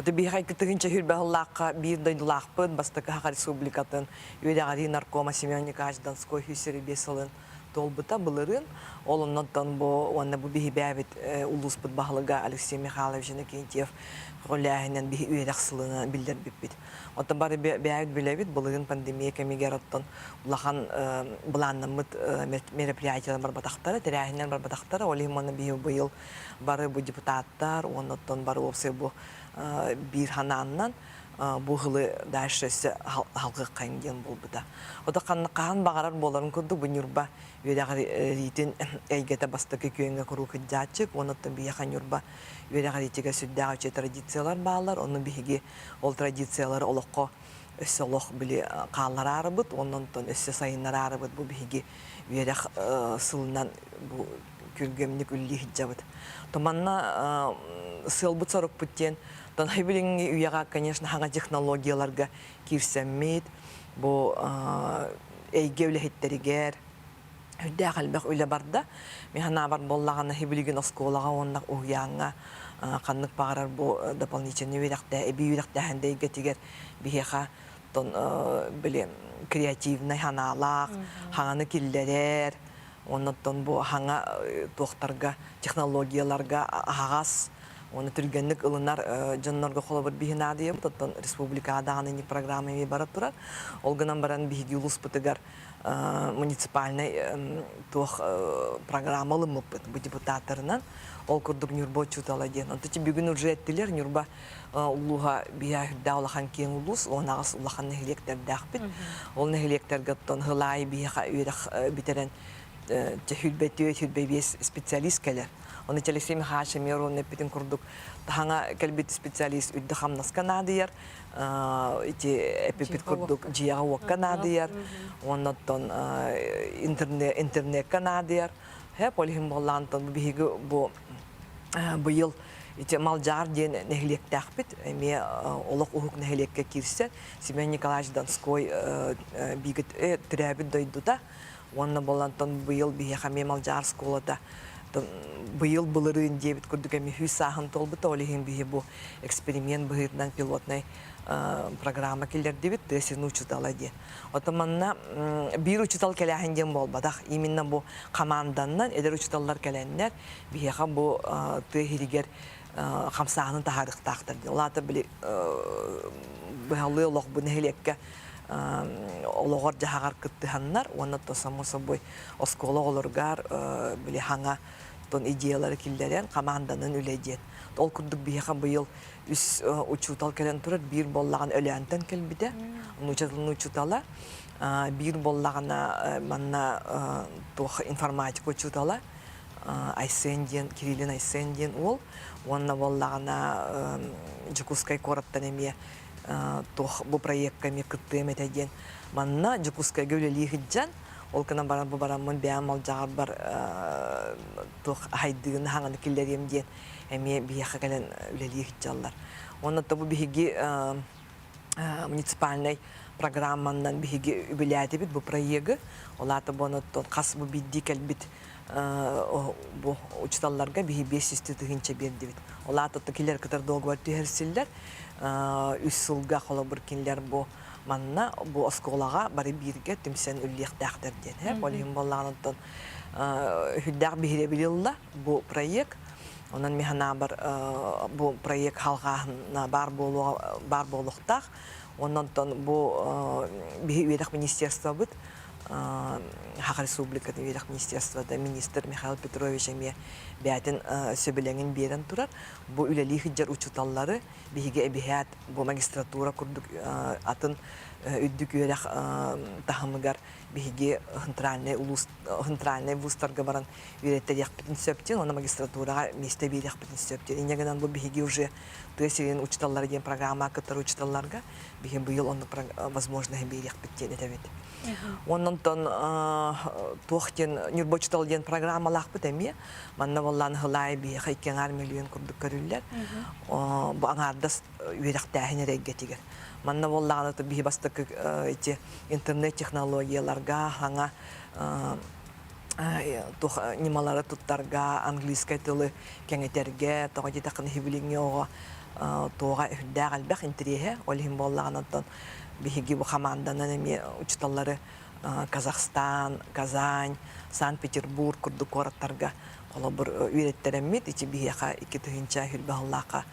Ote bihay kıtığın çahür bahallaqqa bir daydulaqpın bastıqı haqa respublikatın üyedağari narkoma Semyonika Ajdanskoy hüseri besalın dolbuta bılırın. Olundan bu onda bu bihi bäbit ulusput bahlıga Alexey Mikhailovich Kentyev rolahinen bihi üyedaqsılığını bildirbit. Ote bari bäbit bilebit bılırın pandemiya kemigerattan ulahan bulanamıt merapryatiyalar barbataqtara, terahinden barbataqtara, olihmanı bihi bu yıl bari bu deputatlar, ondan bari olsa bu bir hanandan bu hılı daşresi halkı kayıngen bulbuda. O da kanlıqağın bağırar boların kurdu bu nürba üyedağı ritin eygete bastıqı köyüne kuru kıcacık. Ondan bir yakan nürba üyedağı ritiga süddağı üçe tradisiyalar bağlar. Onun bihigi ol tradisiyaları oluqqa össe oluq bili qağlar arabıt. Ondan össe sayınlar arabıt bu bihigi üyedağı sılından bu kürgemlik ülli hicabıt. Tomanna sılbıt sarık bütten Тон хайбилинги уяга, конечно, ханга технологияларга кирсеммит, бу эйге үлехиттеригер, хүддә қалбақ үле барда, механа бар боллағаны хайбилигин осколаға оннақ уяңа, қаннық бағарар бу дополнительный уяқта, эби уяқта хәндейге тигер бихеха, тон біле креативный ханалақ, хаңаны киллерер, оннаттон бу ханга тоқтарға, технологияларга ағас, Оны түргенлік ылынар жаннарға қолы бір бейін адыйым, тоттан республикадағы не программами барат тұрар. Олғынан баран бейгі ұлыс бұтығар муниципальный тоқ программалы мұппыт бұл депутаттарынан. Ол күрдік нүрбо чутала ден. Онты че бүгін үрже әттілер нүрба ұлуға бейі хүрді олақан кен ұлыс, оңағыз олақан нәхелектер дәқпіт. Ол нәхелектерге тон ғылай бейі үйрек бітерен хүлбәтті специалист кәлер. Оны Алексей Михайлович Миронов питин курдук таханга келбит специалист үддахам насканадыяр, ити эпипит курдук жияга уакканадыяр, оннаттан интернет канадыяр. Хеп олихим боллантан биги бу быйыл ити малжар ден нехлектахпит, эме олок ухук нехлекке кирсе, Семен Николаевич Донской бигит требит дойдута, онна боллантан быйыл биги хаме малжар сколада быйыл былырын дебит күрдік әме хүс сағын толбыта олеген бейі бұл эксперимент бұғырынан пилотный программа келер дебит десін учутала де. Отаманна бір учутал кәләхінден болбадақ. Именно бұл команданнан әдер учуталлар кәләннер бейіға бұл түйгер қамсағының тағарықтақтыр. Олаты білі бұғалы олық бұл нәхелекке олығыр жағағар күттіғаннар, оны тосамы собой оскола олырғар білі хаңа тон идеялары келдерен команданын үледен. Ол күрдік бейіға бұйыл үс учутал кәлен тұрыр, бір боллаған өләнтен кәлбіде, ұчатылын учутала, бір боллағына манна информатика учутала, Айсенден, Кириллин Айсенден ол. Онна боллағана Жукускай кораттан еме бұл проектқа ме күттім етеден. Манна Жукускай гөлелі хиджан, ол кынан барамын бәм ал жағар бар хайдығын хаңаны келер емден әме бияқы кәлін өлелі хиджалар. Онна табы бігі муниципальный программаннан биһиги үбүләти бит бу проекты. Олата бону кас бу бидди келбит бу учталларга биһи 500 тыгынча берди бит. Олата текилер кытар долгуар түйерсиллер. Үс сылга хола бир кинлер бу манна бу осколага бары бирге тимсен үллек дактар ден. Олим болландан хүддәр биһире билилла бу проект. Онан механа бар бу проект халгана бар болуктак. Онан бу биһиверх министерство бит Хак Республикатын биһиверх министерствода министр Михаил Петрович эме бәтин сөбелеңин берен турар. Бу үлели хиджар учуталлары биһиге эбиһат бу магистратура курдук атын үддүк үрәх тахымыгар биһиге хынтральный вузтарга баран үйрәттәк битен сөптен, аны магистратурага месте бирәк битен сөптен. Инегеннән бу биһиге уже тесерин учталлар дигән программа кытыр учталларга биһим быел аны возможно бирәк битен әдәбет. Оннан тохтен нюрбочтал дигән программалар бит әме, манна валлан хылай би 2 миллион курдук көрүлләр. Бу аңарда үйрәк тәһинәргә тигән. Манна валланы то биһи бастык эти интернет технологияларга хаңа тох нималары туттарга английский тилы кеңетерге тоҕо такын хибилиңеого тоога үддәг албах интереhe олим боллагандан биһиги бу команданан эми учталлары Казахстан, Казань, Санкт-Петербург курдук кораттарга кола бир үйрәттеремит ичи биһиха 2 тыгынча хилбаллака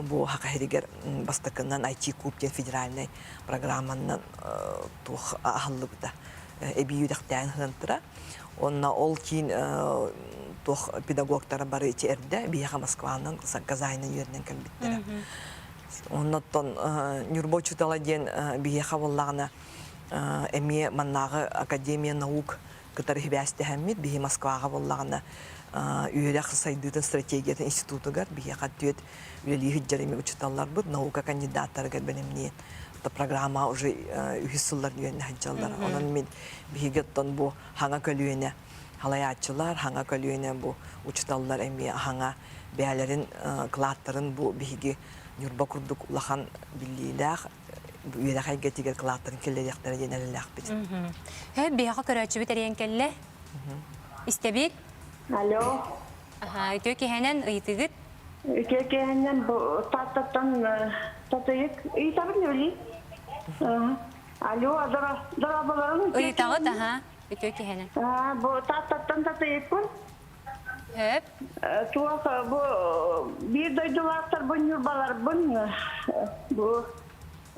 бу хакыригер бастыкынан IT кубтен федеральный программанан тух ахыллыбыта эбиюдактан хынтыра. Онна ол кин тух педагогтары бары эрде биһиха Москванын Казаньнын үйренен келбиттер. Оннотон нюрбочутала ден биһиха боллагына эми маннагы Академия наук кытары хибәсте хәммит биһи Москвага боллагына үйрәк сайдытын стратегиятын институтыгар биһиха төт үлели хиджареми учталлар бут наука кандидаттарга белемне. Та программа уже үһүсүллар дигән хаҗаллар. Онан мен биһигеттон бу хаңа көлүенә халаячылар, хаңа көлүенә бу учталлар эми хаңа бәяләрен клаттарын бу биһиги нюрба курдук улахан биллиләх үйрәкәгә тигән клаттарын келләрәктәр дигәнләр бит. Биһига көрәчү битерән келле. Истебик. Алло. Төки хәнән ыйтыгыт. Кекенен бу таттан татыйк. Итабын öli. Алло, дара баларын. Ыйтагыт, төки хәнән. Бу таттан татыйк бу. Хәп. Туак бу бир дойдулактар бу нюрбалар бу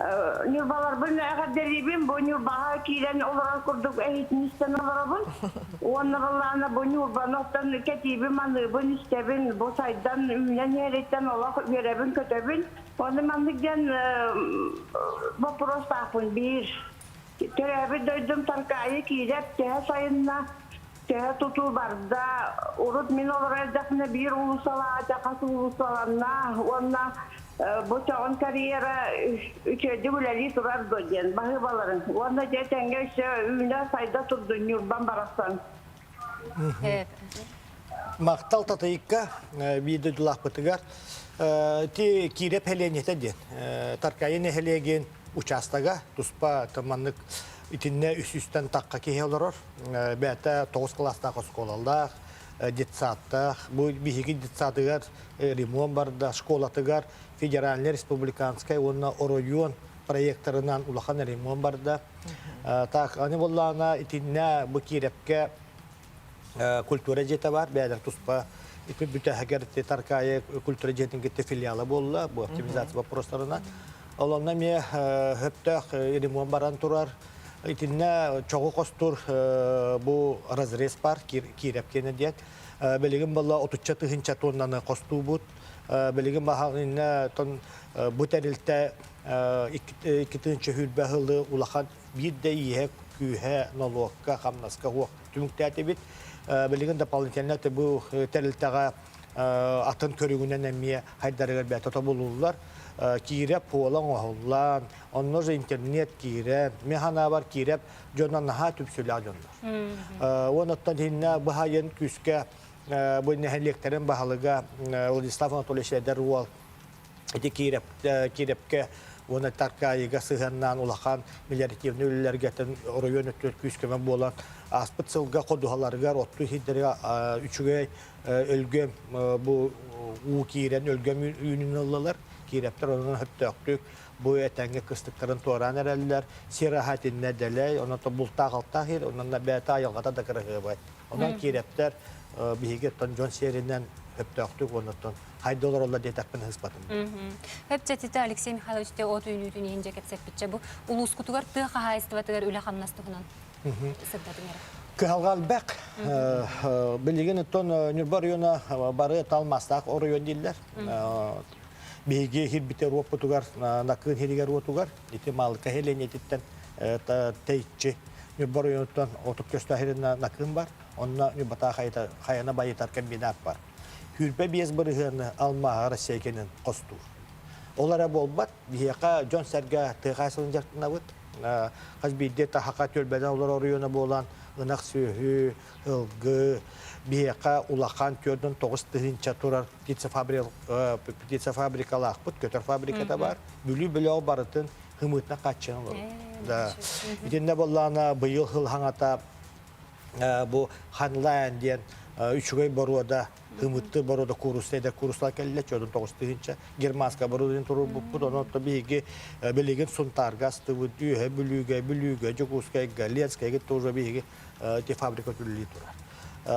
Нюрбалар бу әгәрдәрибин бу нюрбага килен олар курдук әйтнистен оларбын. Онны балларына бу нюрбаноктан кетиби маны бу нистебин бу сайдан нәнәреттен олар беребин көтөбин. Оны мандыган вопрос тапын бир. Терәби дойдым таркайы килеп тә сайынна тә туту барда урут мин олар әдәфне бир улусала тәкасы улусаларна онна bu çağın kariyera üçüncü böleli turar dönen bahı baların. Onda jetenge işte ünlü sayda turdu Nurban Barastan. Evet. Maqtal tatayıkka bir de dulaq bıtıgar. Ti kirep heleniyete den. Tarkayın helegen uçastaga tuspa tamanlık itinne üst-üstten takka kehe olurur. Bəyətə 9 klasdaq skolalda, детсаттaq. Bu bihigi detsatıgar ремонт barda, şkolatıgar. Федеральный, республиканский, он район проекторынан улахан ремонт барда. Так, они боллана итинне бу кирепке культура жете бар, бәдер туспа бүтәһәгәр таркая культура жетин кетте филиалы болла, бу оптимизация вопросларына. Олонна ме хөптәх ремонт баран турар. Итинне чогы костур бу разрез бар кирепкене дет. Белеген болла 34 тоннаны косту бут. Белеген баһагына тон бутәрилтә 2-нче хүлбәһылы улахан биддә иһә күһә налогка хамнаска хуак түмүктәте бит Билигин дополнительно бу терилтага атын көрүгүнөн эмие хайдарыгар бәт ата болулар. Киреп полан оһуллан, оннор интернет киреп, механа бар киреп, жонан наха түпсүлө жоннор. Оноттан хинна бахайын күскә бу нехлектерин бахалыга Владислав Анатольевич Эдеруал эти кирепке оны таркайыга сыганнан улахан миллиардивны үлләргә район өттөр күскәмә болан аспыт сылга кодухаларга отту хиддерга үчүгәй өлгөм бу у кирен өлгөм үнүнллар кирептер онун хөттөктүк бу этәңге кыстыктарын туаран эрәлләр сирахатын нәдәләй оны то булта галта хир оннан бәта ялгата да кырыгы бай онан кирептер биге тон Джон серинен хөттөктүк онотон хайдолар олла детакпен хыспатын. Хөптетите Алексей Михайлович те от үйнүтүн инже кепсеппитче бу улус кутугар тыга хайстыбатыгар үле хамнастыгынан сырдатыңар. Калгалбек билеген тон Нюрба района бары талмастак район диллер. Биге хирбитер опутугар накын хиригер отугар ити малка хеленетиттен тейчи Нюрба районтан отуп көстахирин накын бар. Онна Нюрбата хаяна байытар комбинат бар. Хүрпе без бырыгыны алма Россия кенен косту. Олара болбат бияка Джон Серге тыгасылын жактынабыт. Казбидде тахака төлбеден олар района болан ынак сүйі, ылгы, бияка улахан төрден 9 тыгынча турар птица фабрикалақ бұд, көтір фабрикада бар. Бүлі-бүлі барытын хымытна қатчын олар. Итинне боллана бұйыл хыл хаңата bu Hanlayan diyen üçügey boruda hımıttı boruda kurustayda kuruslar kelle çödün toğustığınca Germanska borudun turu bu da notta bigi beligin suntargastı bu dühe bülüge jokuskay galenskay тоже bigi te fabrika türlü turar.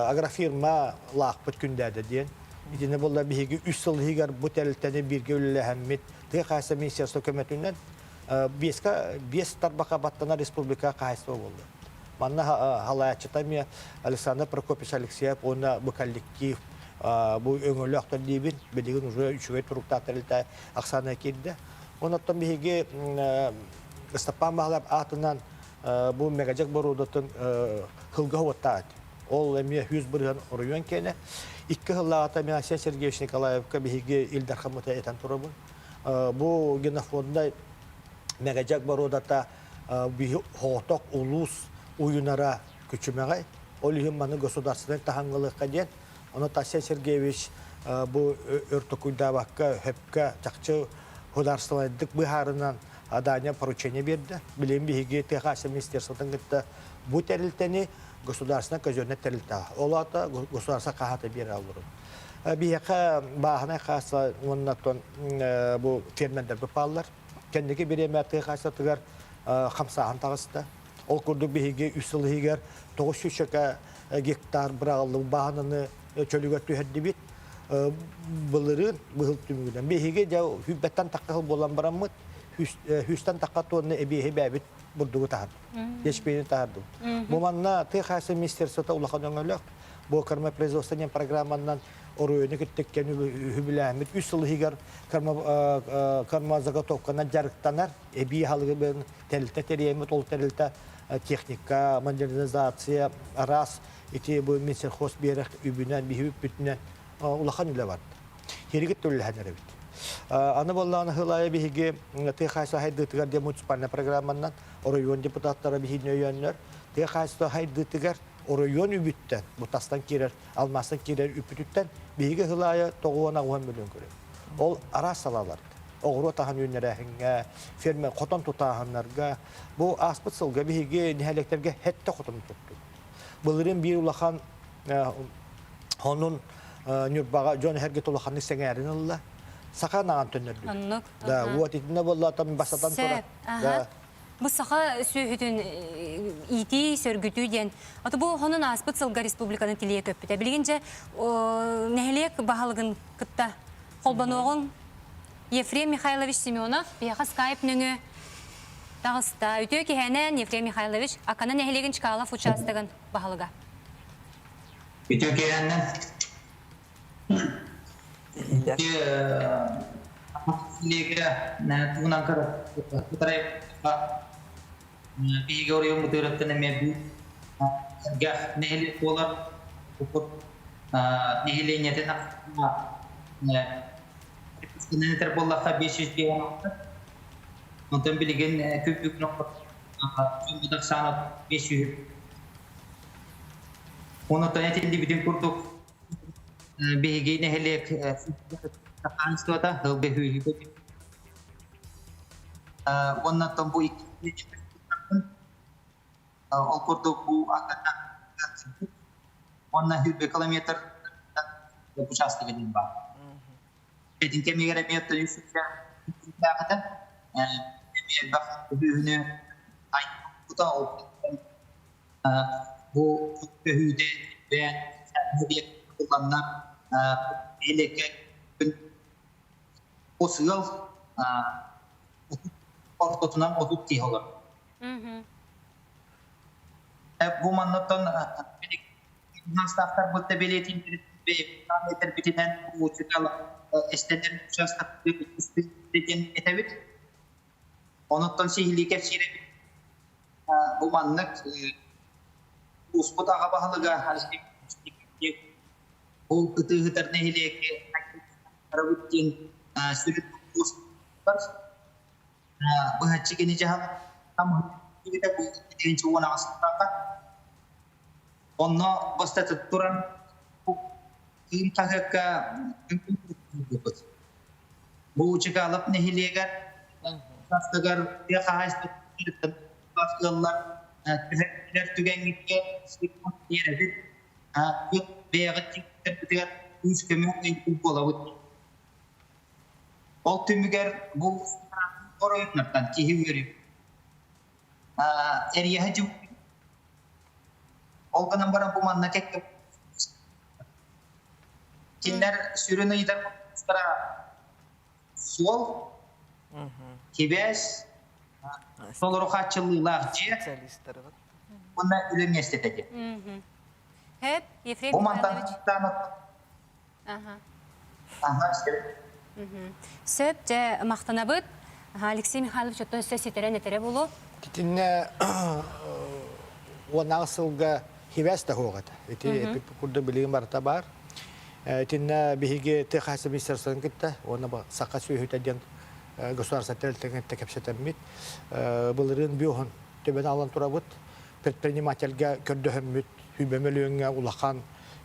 Agra firma laqpıt kündədə diyen İdine bolla bigi 3 yıl higar bu teltəni birge ülle hemmit te qaysa ministerstvo kömetinden beş tarbaka battana respublika qaysa oldu. Манна халаячытами Александр Прокопьевич Алексеев, он bu коллектив, bu öngölöktör dibin, bilgin уже üçüge turuktatelte aksana kirdi. Onattan bihige Степан Бағлап атынан bu megacak borudatın hılgı hovattat. Ol emiye 100 bırgan rayон kene. 2 hıllağata Minasiya Sergeyevич Nikolayevka bihige İldar Hamıta eten turabın. Bu genofonda megacak borudatta bir hotok ulus uyunara küçümegay. Olihim manı государственный tahangılıqqa diyen. Onu Tasya Sergeyevich bu örtüküyda bakka hepka çakçı hudarstavadık biharından adanya поручение berdi. Bilin bihigi Texas Ministerstvo'dan gitti. Bu terilteni государственный közörüne terilta. Olata государства kahata bir alırım. Bihaka bahane khasa onnaton bu fermenter bepallar. Kendiki bir emer Texas'a tıgar 50 tağısta. Ol kurdu bihige 3 yıl higer 900 gektar bırağlı bahanını çölüge tüheddi bit. Bılırın bıhıl tümüden. Bihige de hübbetten takkahıl bolan baramıt. Hüstten takkatonu ebihi bebit burdugu tahardı. Geçbeyini tahardı. Bu manna Texas Ministerstvo'da ulaqan öngölük. Bu karma prezostaniyen programından oruyunu gittikken hübüləmit. 3 yıl higer karma zagatovkana jarıktanar. Ebihi halıgı ben terilte teriyemit ol terilte техника, модернизация, раз, эти bu Минсельхоз берек übünen, bihüp bütünen ulaqan üle vardı. Herigit tüllüğenler evet. Anı bollağını hılaya bihigi Texas'a haydıtıgar diye municipalne programından orayon deputatlara bihini öyenler. Texas'a haydıtıgar orayon übütten, bu tastan kirer, almastan kirer üpütütten bihigi hılaya toğuana uhan milyon göre. Ol ara salalardı. Oğru tahan yönlerine, ferme koton tutahanlarga, bu aspıt sılga bihige nihaleklerge hette koton tuttu. Bılırın bir ulaqan onun nürbağa John Herget ulaqanı sengerin Allah, sağa nağan tönlerdi. Anlık. Da, bu atitinde bolla tam basatan tora. Bu sağa söhütün iti sörgütü diyen, atı bu onun aspıt sılga Respublikanın tiliye köpüte. Bilgince nehelek bahalığın kıtta kolbanağın Ефрем Михайлович Семенов, бияқа скайп нөңі дағыста. Өтеу кехенен Ефрем Михайлович, ақаны нәхелеген Чкалов участығын бағылыға. Өтеу кехенен Леге туынан кірі құтырай бейге орайын мұтырыптыны мәбі нәхелек олар Нигилениядан Сенатор боллаха 500 бейонақта. Онтан білген көпік нұқыр жүмбудақ санат 500. Онытан әтенді бітін күрдік бейгейін әлек қаныстуата ғылбе хүйі көпік. Оннаттан бұл 2 ол күрдік бұл ақтардан онна хүйбе километр участок един бар. Един кемигер метр юсуфя тағыдан мен бақ үйіне айтуда ол бұл үйде бән сәнбек қолданнан елеке күн осы ел қорқытынан отып тей олар. Бұл маңнаттан Настахтар будто билетин параметр битинен учитал эстендер участок битин этебит. Онуттан сихилике сире бу маннык успутага бахалыга халсик бу кытыгытар нехилеке равыттин сүрүт устар бу хачигени жахан там кита бу деген чуона астака Онно бастаты туран ким тагакка бу учага алып нехилегер тастагар я хааст тасталлар түгенге сикон еребит күт бегат тиктер үч көмөк болобут ол түмүгер бу оройнаттан кихиүри эрия хажу Olganın bana bu manna kekki. Kinler sürünü gider sol, kibes, sol ruhatçılılar diye. Bunlar ülüm yestetecek. Hep Yefrem Bu Mihailovich. Söp же мақтанабыт. Алексей Михайлович оттон сөз сетерен етере болу. Титинне онағысылға хивес та хоғады. Эти курда билигин барта бар. Тинна биһиге техас министерстводан китте. Оны сака сүйүтә ден государство телтеген текепсетеммит. Булырын биохан төбен алан турабыт. Предпринимательга көрдөһөммүт хүбемелүнгә улахан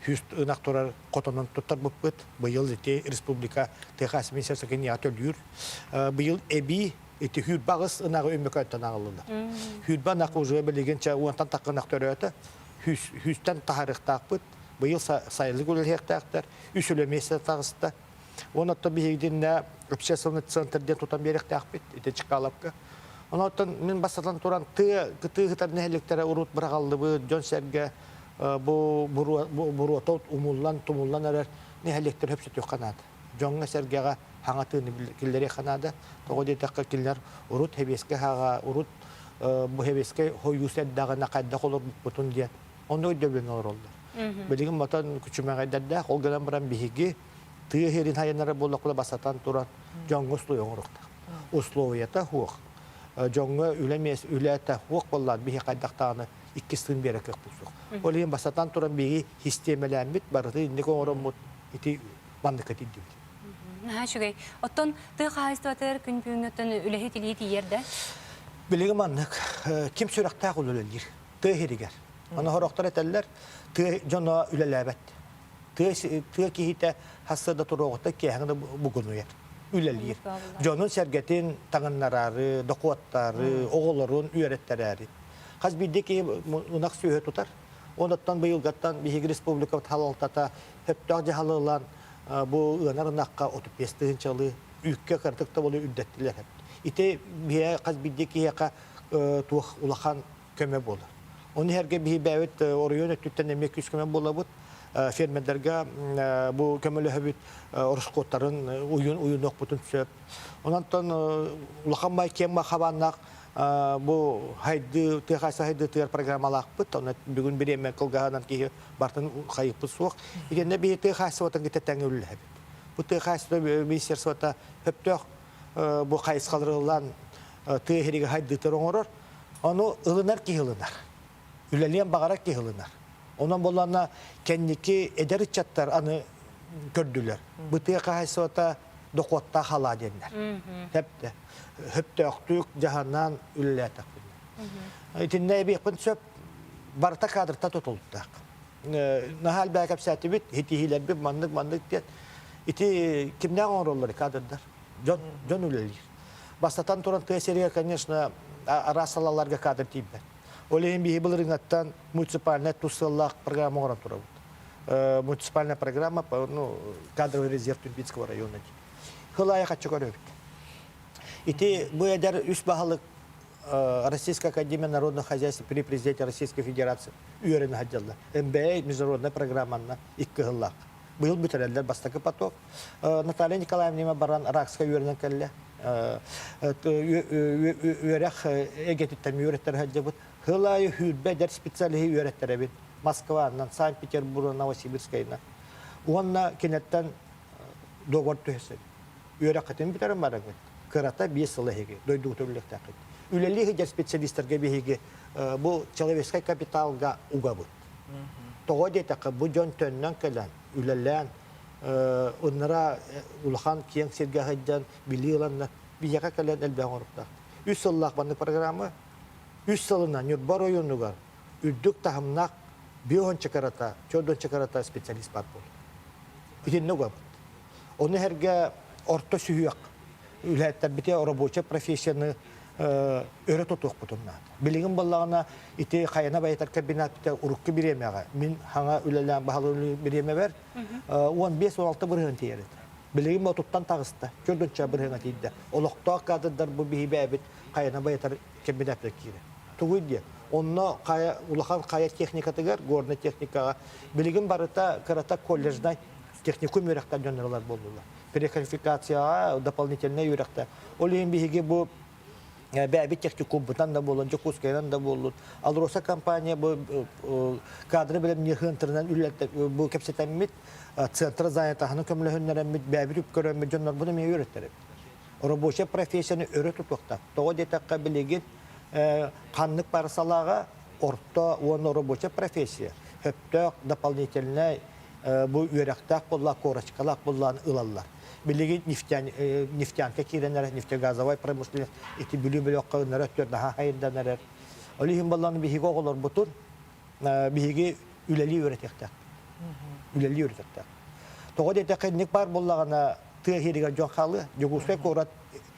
хүст ынак турар котонун туттар буппыт. Быйыл ите республика техас министерстводан ятөлүр. Быйыл эби эти хүд багыс ынагы өмөкөттөн агылды. Хүд банак уже билигенче уантан таккынак төрөтө. Хүстен тахарыктакпыт. Быйыл сайылы гөлөктактар, үсөлөмесе тагыста. Онотто бигидинне общественный центрде тутан беректакпыт, ите чыкалапка. Онотон мен басатан туран кытыгытар нехлектере урут брагалдыбы, жонсерге бу буротот умуллан тумуллан эрер нехлектер хөпсөт канат. Жонга сергега хаңатыны киллери канада. Тогоде такка киллер урут хебеске хага урут бу хебеске хоюсет дагына кайда колор бутун диет. Ону дөбөн оролду. Билигин матан күчүмөгөйдөрдө колган баран биһиги тыгерин хайнара болокла басатан туран жоңгусту оңрукта. Условията хук. Жоңго үлемес үләтә хук боллар биһи кайдактаны 2 сын берек булсук. Олен басатан туран биги системаланбит барды инде оромут ити бандыкат идди. Ha şugay. Oton tı haystatır gün büngötön ülehi tiliti yerde. Biligin manнык kim sürəktä qululur. Tı heriger. Ana horaqtar eteller tı jona ülelebet. Tı kihite hasada turoqta kehinde bugunu yer. Ülelir. Jonun sergetin tağınları, dokuatları, oğulların üyeretleri. Qaz bildiki unak söhöt tutar. Ondan bıyılgattan bir respublika halaltata hep dağcı halalan bu ınar-ınaqqa 35 çalı ükke qartıqta bolu üddettiler hep. İte bir qaz bildiki yaqa tuq ulahan köme bolur. Onu herge bir bəvət oraya tütən emek köme bolabut. Fermerlərə bu köməlü həbit orusqotların uyun oqbutun söp. Ondan ulahan may kemma xabanaq bu haydı texasa haydı ter programmalaqpıt. Onu bugün bir emek qılğanan ki bartın qayıpı soq. İgəndə bir texasa vatan getətəngül həbit. Bu texasa ministersvata həptəq bu qayıs qalırılan tehriga haydı ter oңорор. Onu ılınar ki ılınar. Üleliyen bağarak ki ılınar. Ondan bollarına kendiki eder içatlar anı gördüler. Bıtıya kahaysa dokuatta hala denler. Hep de. Hep de öktük cahannan ülle takılır. İtinne bir yapın söp barta kadırta tutuldu. Nahal belki saati bit hitihiler bir mandık diye. İti kimden onurları kadırlar? John ülelir. Bastatan turan tesiriye конечно arasalarga kadar tibber. Олеем bir bilirинаттан муниципальная тусаллах программа оран турабыт. Муниципальная программа кадровый резерв Тюмпинского района. Хылая хочу говорить. И мы эдер үс бахалык Российская академия народного хозяйства при президенте Российской Федерации үйрен хаджалла. МБА международная программа на иккыллах. Был бютереллер бастакы поток. Наталья Николаевна баран Ракска үйренен келле. Үйрек эгетиттен үйреттер хаджабыт. Хылайы хүлбе дер специалихи үйреттер бит. Москванан, Санкт-Петербург, Новосибирскайна. Онна кенеттен доғыр түйесен. Үйрек қытын бітерін барың бит. Кырата 5 жылы хеге, дойду төрлек тақыт. Үлелігі дер специалистерге бейге бұл человеческий капиталға уға бұд. Тоғы дейтақы бұл жон төннен кәлін, үлелен, онлара улахан кең серге ғайдан, білі ғыланна, бейеға кәлін әлбәң орыпта. 3 жыллақ банды программы, 3 жылынан нүрбар ойынуғар, үрдік тағымнақ, бион чакарата, чодон чакарата специалист бар бол. Итинне уға бұд. Оны әрге орта сүйіяқ. Үләттер бите рабочий профессияны өрі тұтуқ бұтыннады. Білігін болағына ите қайына байтар кабинет бите ұрыққы біремеға. Мен хаңа үлелен бағалы үлі біреме бер, 15-16 бірғын тейерді. Білігін бұл тұттан тағысты, көрдінші бірғын тейді. Олықтақ қадырдар бұл бейбе әбіт қайына байтар кабинет бекері. Тұғый де, онына ұлақан қая техникатығар, горны техникаға. Білігін барыта қарата колледждай техникум өріқтен жөндірілер болдылар. Переквалификация, дополнительная юракта. Олеем биге бу бәбі техникум бутан да болон, Жокускайдан да болон. Алроса компания бу кадры белем нехынтырынан үлетте бу кепсетеммит центр занятахны көмлөһүннөрөммит бәбі үп көрөммит жоннор буну мен үйрөттөрөм. Рабочий профессияны өрөтүп токта. Того детакка билеген канлык парсалага орто оны рабочий профессия. Хөптөк дополнительная бу үйрәктәк булла корочкалак буллан ылаллар. Билеги нефтянка киренер, нефтегазовой промышленность, эти бүлү кылнар өттөрдө хайынданар. Олихим балланы биһиге оголор бутун, биһиге үлели үйрәтәктәк. Үлели үйрәтәктәк. Того дете кенник бар буллагана тыгырига жохалы, жогуспе корат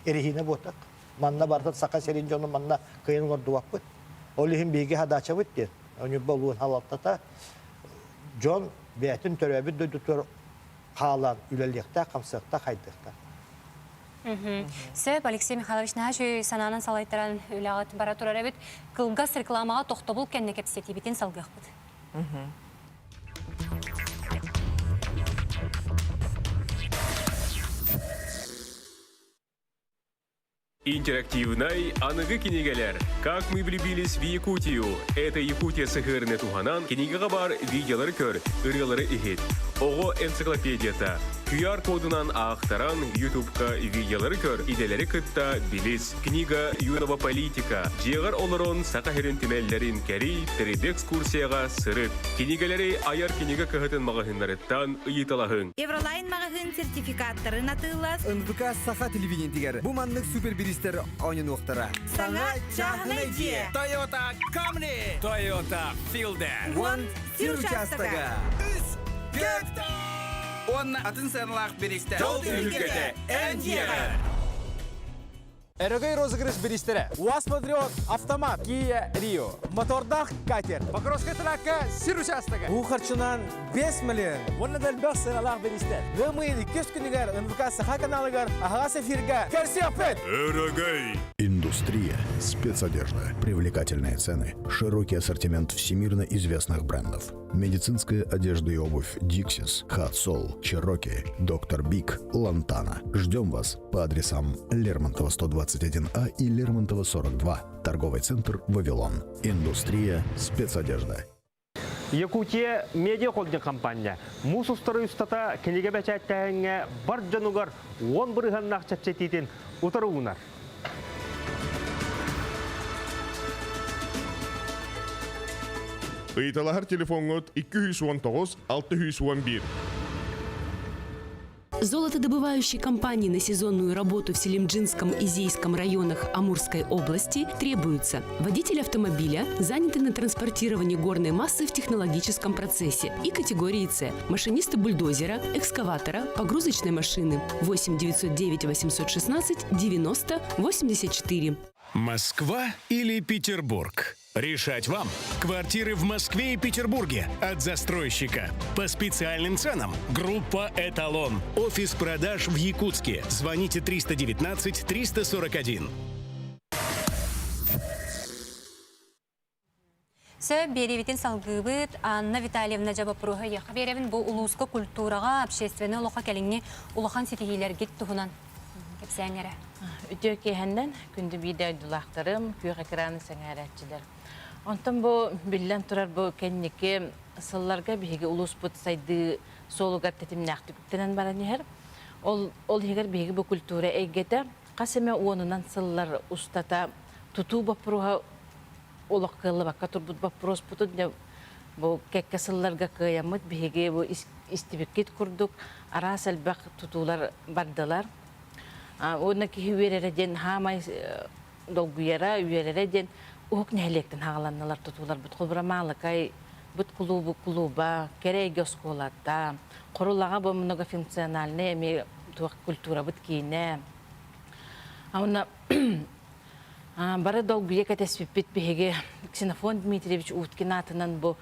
эрихине ботак. Манна бартат сака серин жону манна кыйын гордуаппыт. Олихим биһиге хадача битти. Оны болуун халаттата John бәтін төрәбі дөйдітөр қалан үлелікті, қамсықта, қайдықта. Сөп, Алексей Михайлович, нәжі сананын салайттаран үләғат бара тұрар әбіт, қылғас рекламаға тоқтобыл кәнне кәпсеті бетін салғық бұд. Интерактивный аныгы кинегелер. Как мы влюбились в Якутию. Это Якутия сыгырны туханан. Кинега бар видеолары көр, ырылары ихит. Ого энциклопедията. QR-кодунан ақтаран YouTube-ка видеолары көр. Иделері кытта билис. Книга юного политика. Жегар оларон сақахерін темеллерин кәри. Тереб экскурсияға сырып. Кинегелері аяр кинега кығытын мағахынларыттан ұйыталағын. Евролайн мағахын сертификаттарын атылас. НВК Саха телевидениетигер. Бу маннык супербиристер ойын уқтара. Саңа чағын идея. Toyota Camry. Toyota Fielder. One участага. Gökte. Он атын сырлақ бересті. Жол ülkede en diğer. Эрогей розыгрыш беристере. УАЗ Патриот, автомат, Kia Rio, мотордах катер. Покровская трака, сир участага. Бу харчынан 5 миллион. Оны дәлбәк сыралақ беристер. Гымыйды көз күнігер, НВК Саха каналыгар, ағас эфирга. Кәрси апет! Эрогей! Индустрия. Спецодежда. Привлекательные цены. Широкий ассортимент всемирно известных брендов. Медицинская одежда и обувь Dixis, Hot-Sol, Cherokee, Dr. Big, Lantana. Ждем вас по адресам Лермонтова 121А и Лермонтова 42. Торговый центр «Вавилон». Индустрия. Спецодежда. Якутия медиа холдинг компания. Мусустары үстата кенеге бәчәттәңе бар жанугар 10 бірғаннақ чәпчәтетін ұтарығынар. Ыйталахар телефонгот 219-611. Золотодобывающей компании на сезонную работу в Селимджинском и Зейском районах Амурской области требуются водитель автомобиля, занятый на транспортировании горной массы в технологическом процессе, и категории С – машинисты бульдозера, экскаватора, погрузочной машины. 8 909 816 90 84. Москва или Петербург? Решать вам. Квартиры в Москве и Петербурге от застройщика. По специальным ценам. Группа «Эталон». Офис продаж в Якутске. Звоните 319-341. Беревитин салгыбыт Анна Витальевна Жабапруга яхберевин бу улуска культурага общественный лоха келиңни улахан ситихилерге тухунан кепсәңере. Үтөкеһәннән күндү биде айдылактарым, күйгә краны сәңәрәтчиләр. Онтан бу биллән турар бу кеннеке сылларга биге улус бут сайды солуга тетимнәхти күптәнән бара нихер. Ол һигер биге бу культура әйгәтә касеме онунан сыллар устата туту бапруга олаккылы бакка турбут бапрос бутут бу кекке сылларга кыямыт биге бу истибеккет курдук ара сәлбәк тутулар бардылар. Оны кихиверерден хамай долгуяра үерерден ук нәлектен хагаланналар тутулар бут кулбрамалыкай бут клуба кереге сколата корулага бу многофункциональный эми туак культура бут кине. Ауна бары долгуя катеспит биге Ксенофон Дмитриевич Уткин атынан бу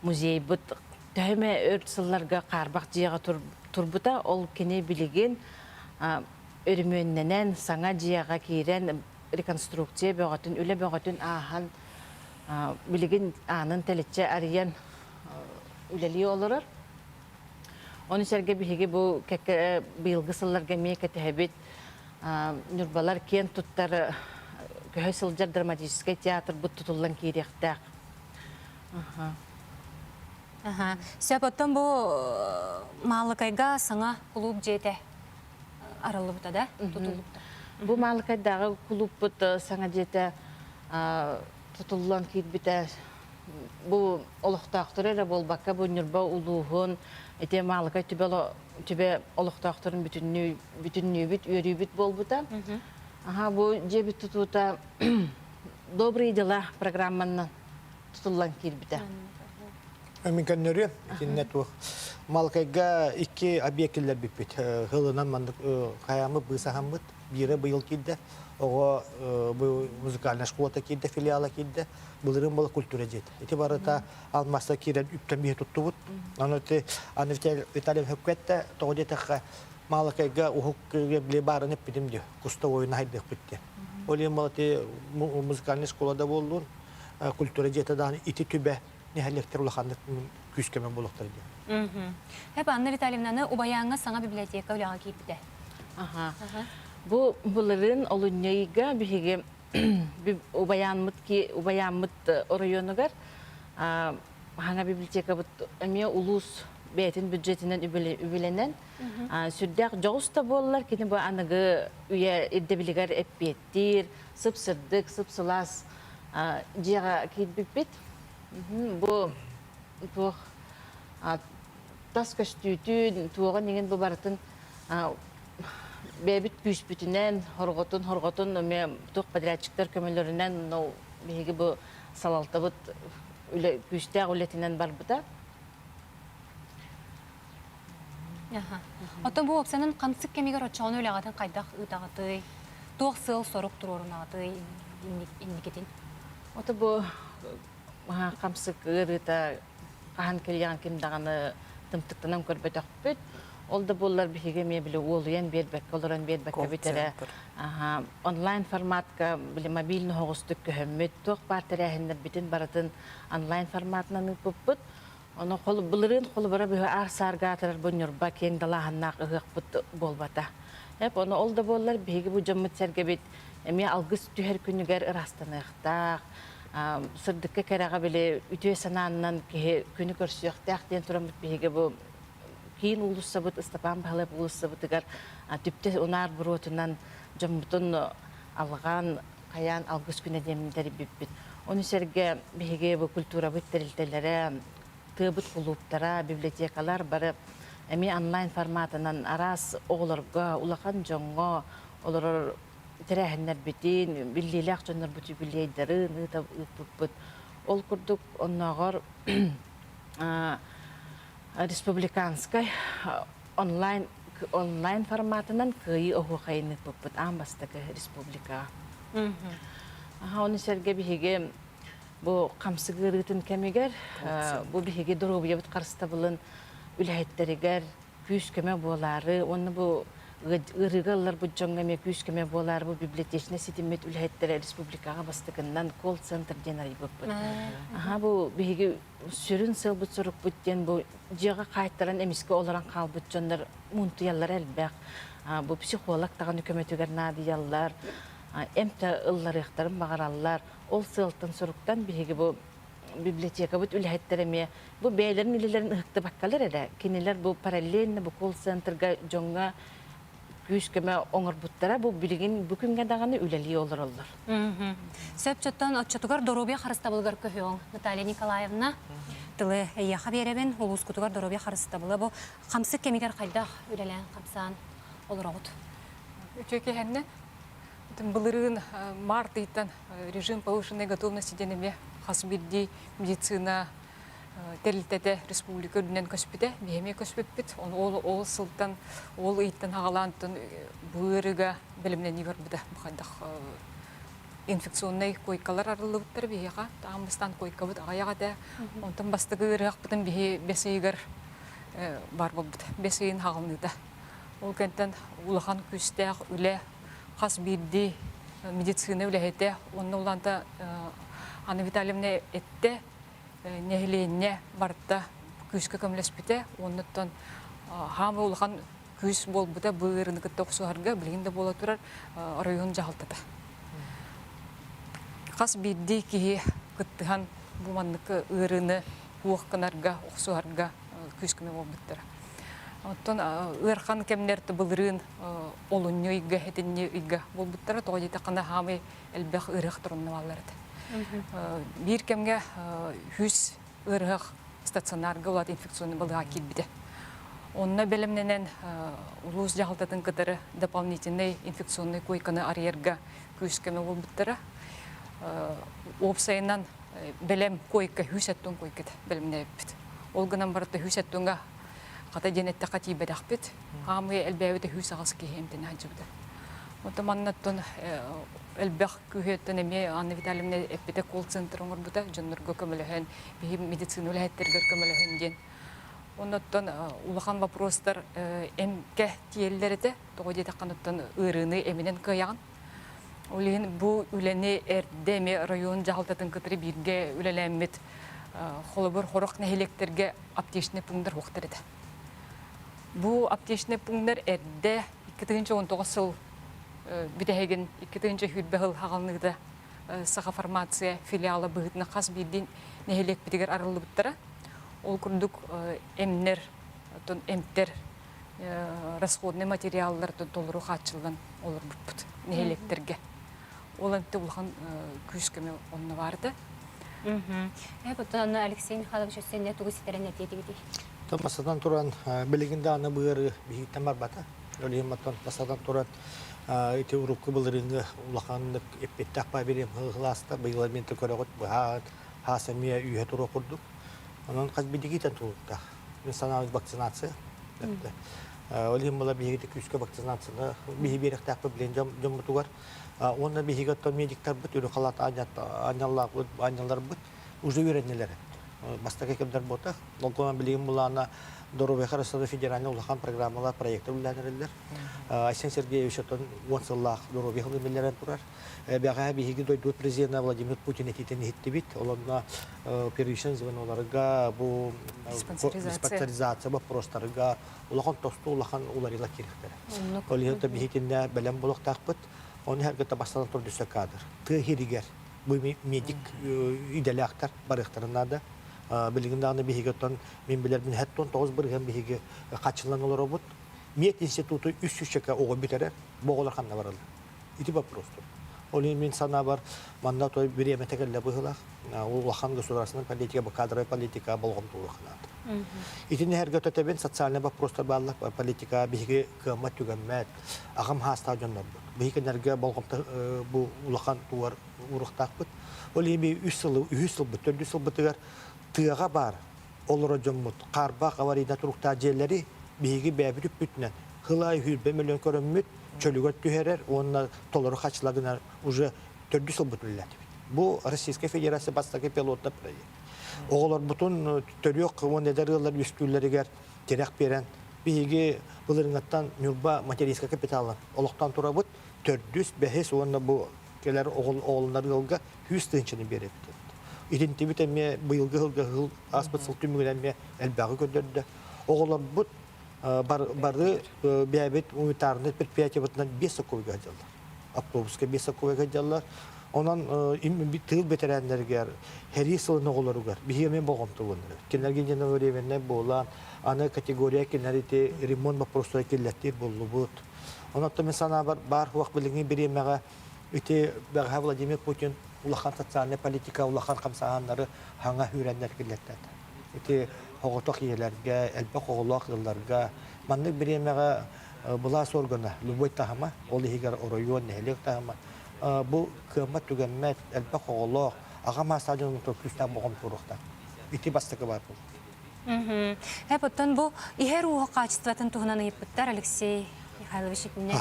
музей бут төһме өртсылларга карбак жыяга турбута ол кене билеген өрмөннәнән саңа жыяга кирен реконструкция бөгөтүн үле бөгөтүн ахан билеген анын телече арыян үлели олорор. Оны серге биге бу кекке быйылгы сылларга мекетебит нурбалар кен туттар көһөсылжар драматический театр бут тутулган киректак. Сәпәттән бу малыкайга саңа клуб жете аралыбыта да тутулукта. Бу малыкайдагы клуб бут саңа жете тутулган кирбите бу олохтактыры болбакка бу нурба улугун эте малыкай түбе олохтактырын бүтүннүү бит өрүбүт болбута. Бу жебит тутута добрые дела программаны тутулган кирбите. Меканнөрү киннету малкайга икки объектлер биппит. Хылынан мандык хаямы бысахамыт бире быйыл кидде. Ого бу музыкальная школа кидде, филиала кидде. Булырын бала культура жет. Эти барыта алмаста кирен үптен бие туттубут. Аныты Виталий Хөккетте тогдетеха малкайга ухук биле барын эппидим ди. Куста ойына хайдык битти. Олем балаты музыкальная школада болдун. Культура жетадан ити түбе нехелектер улаханды күскемен болуктар ди. Хеп Анна Витальевнаны убаяңга саңа библиотека улага кийипте. Бу булырын олуньяйга биге убаянмыт районугар ханга библиотека бут эме улус бетин бюджетинен үбеленен сүрдәк жауста боллар кини бу аныгы уя иддебилигер эппеттир сыпсырдык сыпсылас жыга кийбиппит. Бу тас көстүтүн туога деген бу бартын бебит күс бүтүнен хорготун эме тук подрядчиктер көмөлөрүнөн но биги бу салалтабыт үле күстә үлетинен барбыта. Ото бу опсанын камсык кемигер очону үлегатын кайдак ытагаты туак сыл сорук турурунаты индикетин. Ото бу камсык ырыта кахан келген кимдаганы тымтыктанан көрбөтөкпүт. Ол да боллар биге ме биле олуян бербек, олоран бербек битере. Онлайн форматка биле мобильный хогустук көмөт ток партерехиндер битин баратын онлайн форматынан пуппут. Оны кол булырын кол бара бе арсарга тарар бонюрба кең далаханнак ыгыппут болбата. Хеп оны ол да боллар биге бу жаммыт сергебит эме алгыс түһөр күнүгөр ырастаныкта. Сырдыкка керага биле үтө сананнан күнү көрсөктак ден турамыт биге бу кийин улуссабыт Степан Балып улуссабытыгар түптө унар буротунан жаммутун алган каян алгыс күнө демдери биппит. Onu serge bihiге bu kultura bittiriltelere, tığbıt kulüptara, bibliotekalar barı emi online formatından aras oğlarga, ulakan jonga, olur terehenler bitin, billilek jonlar butu billiyderin, ıta ıpıpıt. Ol kurduk onnagar Respublikanskay online formatından kıyı ohu kayını ıpıpıt. Ambastaki Respublika. Onu serge bihiге bu kamsıgırıtın kemiger, bu bihiге durubiya bit karıstabılın ülhetteriger, küs keme boğaları, onu bu ırıgalar bu jonga küs keme boğaları bu bibliotekine sitimet ülhettere Respublikaga bastıkından call center denari bıpıt. Bu bihiге sürün sıl bıt soruk bütten bu jiga kayıttaran emiske olaran kal bütçenler muntuyallar elbek. Bu psikolog tağın hükümetüger nadiyallar. Emte ıllar yıktarım bağırallar. Ol sığıltın soruktan bihiге bu biblioteka bu ülhetteremeye bu beylerin ililerin ıhıktı bakkalar ede. Kiniler bu paralelini bu call centerga jonga küskeme oңор buttara bu bilgin bugünkü dağını üleliği olur. Söpçötten отчетугар доробия харыстабылгар көһөң Наталья Николаевна тылы яха беребен улус кутугар доробия харыстабыла бу камсы кемигер кайда үлелен камсан олорогут. Үчөкеһенне былырын март ыйттан режим повышенной готовности денеме хасбидди медицина Телтете республика дүнен көспіде, бейме көспіппіт. Ол сылтан, ол ыйттан ағалантын бұйырыға білімнен егер бұда бұқайдақ инфекционный койкалар арылы бұттар бейеға, тағымыстан койка бұд ағаяға да, онтан бастығы ұрық бұдын бесі егер бар бұд, бесі ең ағылныда. Ол кәнттен ұлыған күстәқ, үлі, қас бейді медицина үләйті, оның оланда Анна Витальевна әтті, нехиленне барта күскө көмлеспите, оннуттан хамы улхан күс болбута быырыны кытта оксуарга билгинде бола турар район жалтата. Кас бидди кихи кыттыхан буманныкы ырыны уокканарга оксуарга күскөмө болбуттара. Оттон ырхан кемнерти былырын олунню игга хетинне игга болбуттара тоодита кана хамы элбек ырык турунна балларды. Bir kemge hüs ırgık staционарга улат инфекционный балыга килбиде. Онна белемненен улус жалтатын кытары дополнительный инфекционный койканы арьерга күскеме болбуттара. Опсайынан белем койка hüsеттон койкет белемне бит. Ол гынан барда hüsettонга ката денетте катибедак бит. Хамы элбебете hüs агыс кехемтен хаҗыбды. Отаманнаттон элбэх күһөттөн эме Анна Витальевна эппете колл-центр оңор бута жоннорго көмөлөһөн бихим медицина үлэхеттерге көмөлөһөн ден. Оннаттон улахан вопростар эмке тиеллерите тогоди такканаттан ырыны эминен кыяган. Улин бу үлени эрдеме район жалтатын кытыры бирге үлелеммит холобор хорок нехелектерге аптечный пункттар хуктарыды. Бу аптечный пункттар эрде 2019 жыл Бидеген 2-нче хүлбәһил хагалныгда саха фармация филиалы быгытны хас билдин нехелек битигер арылы буттара. Ол күрдүк эмнер, тон эмтер расходный материалларды толуру хатчылган олар бут нехелектерге. Ол энте улхан күскеме онны барды. Потом Алексей Михайлович сенне тугыситерен этетиги. Томасадан туран билигинде аны быгыры бихиттен бар бата. Олиматтан пасадан туран эти урукку былырынгы улаханнык эппеттак ба берем хыласта регламенты көрөгөт хасамия үйө тура курдук. Анан каз бидигитен туукта. Национальный вакцинация. Олим бала бигите күскө вакцинацияны биги беректак билен жомутугар. Онда бигиттен медиктер бут үрү калат анялар бут уже үйрөнөлөр. Бастака кемдер бота. Логон билим булана Доровый Харасада федеральный улахан программалар проекты үлләнерләр. Айсен Сергеевич отон онсыллах Доровый хылмилләрен турар. Бәга биһиге дойду президент Владимир Путин этитен хиттибит. Олонна первичен звеноларга бу диспансеризация вопростарга улахан тосту улахан уларыла кирехтер. Олиһта биһитинне белем булык такпыт. Оны һәргә табастан турдысы кадр. Тыһиригер бу медик иделяктар барыктарында билигинде аны бихигеттон мен билермин хеттон 9 бирген бихиге качылан олар бут. Мед институты 300 чека ого битерер, боголар ханна барылды. Ити вопрос. Ол мен сана бар, манда той время текелле быһылах. Улахан государственная политика, кадровая политика болгом туурахнат. Итин херге төтебен социальный вопростар барлык политика биге кымат түгәммәт. Агам хаста жоннор. Биге нерге болгом бу улахан туар урыктак бит. Ол эми 3 жыл, 4 жыл битер тыга бар. Олора жоммут карбак аварийда турукта жерлери биги бәбүрүп бүтнән. Хылай хүрбе миллион көрөммүт чөлүгө түһәрер, онна толору хачлагына уже 4 жыл бүтүлләт. Бу Российская Федерация бастагы пилотный проект. Оголор бутун төрөк онедерлер үстүлләргә терәк берән. Биги булырынгаттан нурба материалдык капиталын олоктан тура бут 400 бәһес онна бу келер оголларга 100 тынчыны берет. Идентибит эме быйылгы аспыт сылтымыгынан элбагы көдөрдө. Оголор бут бары бәбет унитарный предприятие бутнан 5 сокойга жаллар. Автобуска 5 сокойга жаллар. Онан тыл ветераннарга херисылын оголоругар бихемен болгом тугундар. Кинерге жана временне болан аны категория кинерите ремонт вопросы келеттер болубут. Онан месана бар вак билиги биремега ите Владимир Путин улахан социальный политика улахан камсаганнары ханга хүрәннәр келеттер. Ите хоготок еләргә, элбә хоголак елларга манны биремега булас органа любой тахама ол хигар район нелек тахама бу кымат түгәммәт әлбә хоголок агама стадионын төплүстә болгон турыкта. Ити бастыкы бар бу. Потом бу ихер уга качестватын тугынан иппеттер Алексей Михайлович ипне.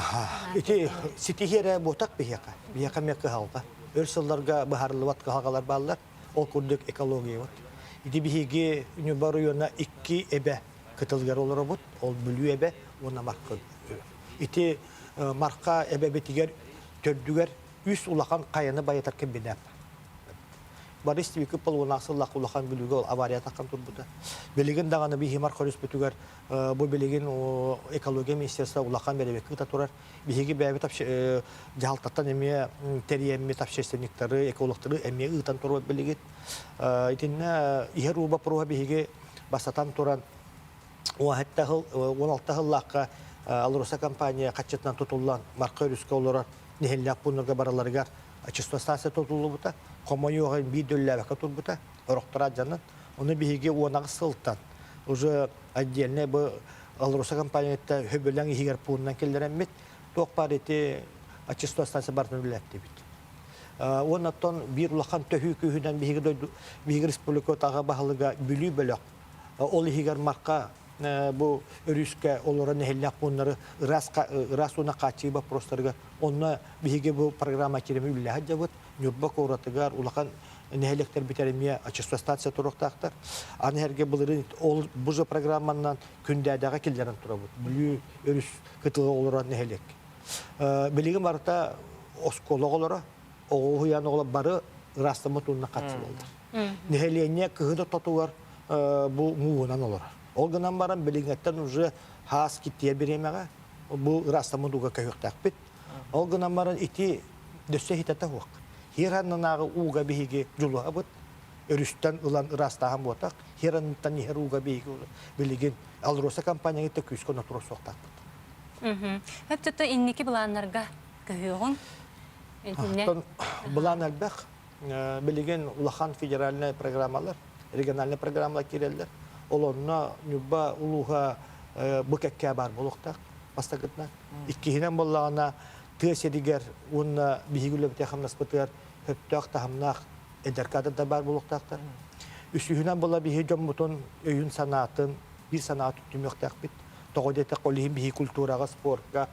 Ити ситихере ботак бияка. Бияка мекка халга. Өрсөлләргә бахарлыват кагалар баллар. Ол күрдек экология вот. Ити биһиге Нюрба районына 2 эбе кытылгар олар бут. Ол бүлү эбе ona marka. Iti marka ebe betiger tördüger üst ulakan kayanı bayatarken binep. Barış tibi kıpal onasıllak ulakan bülüge ol avariya takkan turbuda. Beligin dağını bir himar korus bütüger bu beligin ekoloji ministersa ulakan beri kıta turar. Bihigi bebe tap jahaltattan emiye teriyemi tap şestenlikleri ekologları emiye ıtan turba beligin. İtinne iher uba proha bihigi basatan turan o hatta 16 yıllıkka Alrosa kampanya kaçıttan tutulan marka örüske olarak nihellak bunlarga baralargar açısta stansiya tutuldu buta. Komoyoğun bir dölle bakatır buta. Oroktora canın. Onu bihigi onağı sıltan. Уже отдельно bu Alrosa kampanyada höbelen ihiger pundan kellerenmet. Tokpar eti açısta stansiya barını biletti bit. Onattan bir ulakan töhükühüden bihigi respublika tağa bahalıga bülü bölük. Ol ihiger marka bu örüske olarak nehirlak bunları rasuna kaçıba prostarga onna bihige bu programa kiremi billahi cevap nübbak oratıgar ulakan nehirlekler biteremiye açısta stansiya turuktaktar anı herge bulurun bu programından kündədağa killerin turabut bülü örüs kıtığı olarak nehirlek biligim varta oskolog olarak o huyan olarak barı rastamut onunla kaçılırlar nehirleyene kıhıda tatuvar bu muğunan olarak Olganan baran bilingetten уже has kittiye biremege bu rastamuduga kayıktak bit. Olganan baran iti dösse hitata huak. Hirannağı uga bihigi julu abut. Örüsten ulan rastahan botak. Hirantan niher uga bihigi biligin Alrosa kampanya ite küsko naturo soktak. Hep tuttu inniki bulanlarga kayığın. Bulan elbek biligin ulahan federalne programlar, regionalne programlar kireller. Olonna nübba uluha bıkakka bar buluktak bastagıtna. İkkihinen bollağına tığsediger unna bihigülle bitexam nasbıtır höptök tahamnaq ederkada da bar buluktaktar. Üsühünen bolla bihi jombutun öyün sanatın bir sanat tümöktak bit. Toğodete qolihim bihi kulturaga sportga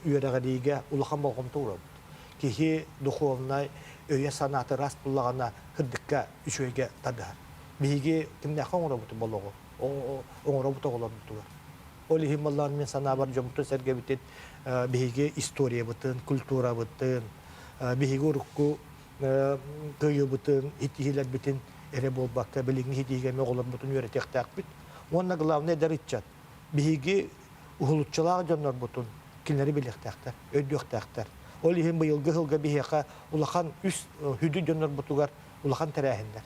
üyereğeliğe uluhan bolğum tuğrab. Kihi duhovnay öye sanatı rast bullağına hırdıkka üçöge tadar. Bihigi kimnaqan orabutu boloğu. O robot olan tutur. Olihim Allah'ın men sana var jomtu serge bitin bihige historia bitin, kultura bitin, bihige urukku köyü bitin, hitihiler bitin ere bol bakta bilingi hitihige me olan bitin öğretek takbit. Onna glavne deritchat. Bihige uhulutçalar jonlar bitin kinleri bilek taktar, ödök taktar. Olihim bu yılgı hılga biheka ulakan üst hüdü jonlar bitugar ulakan terahinler.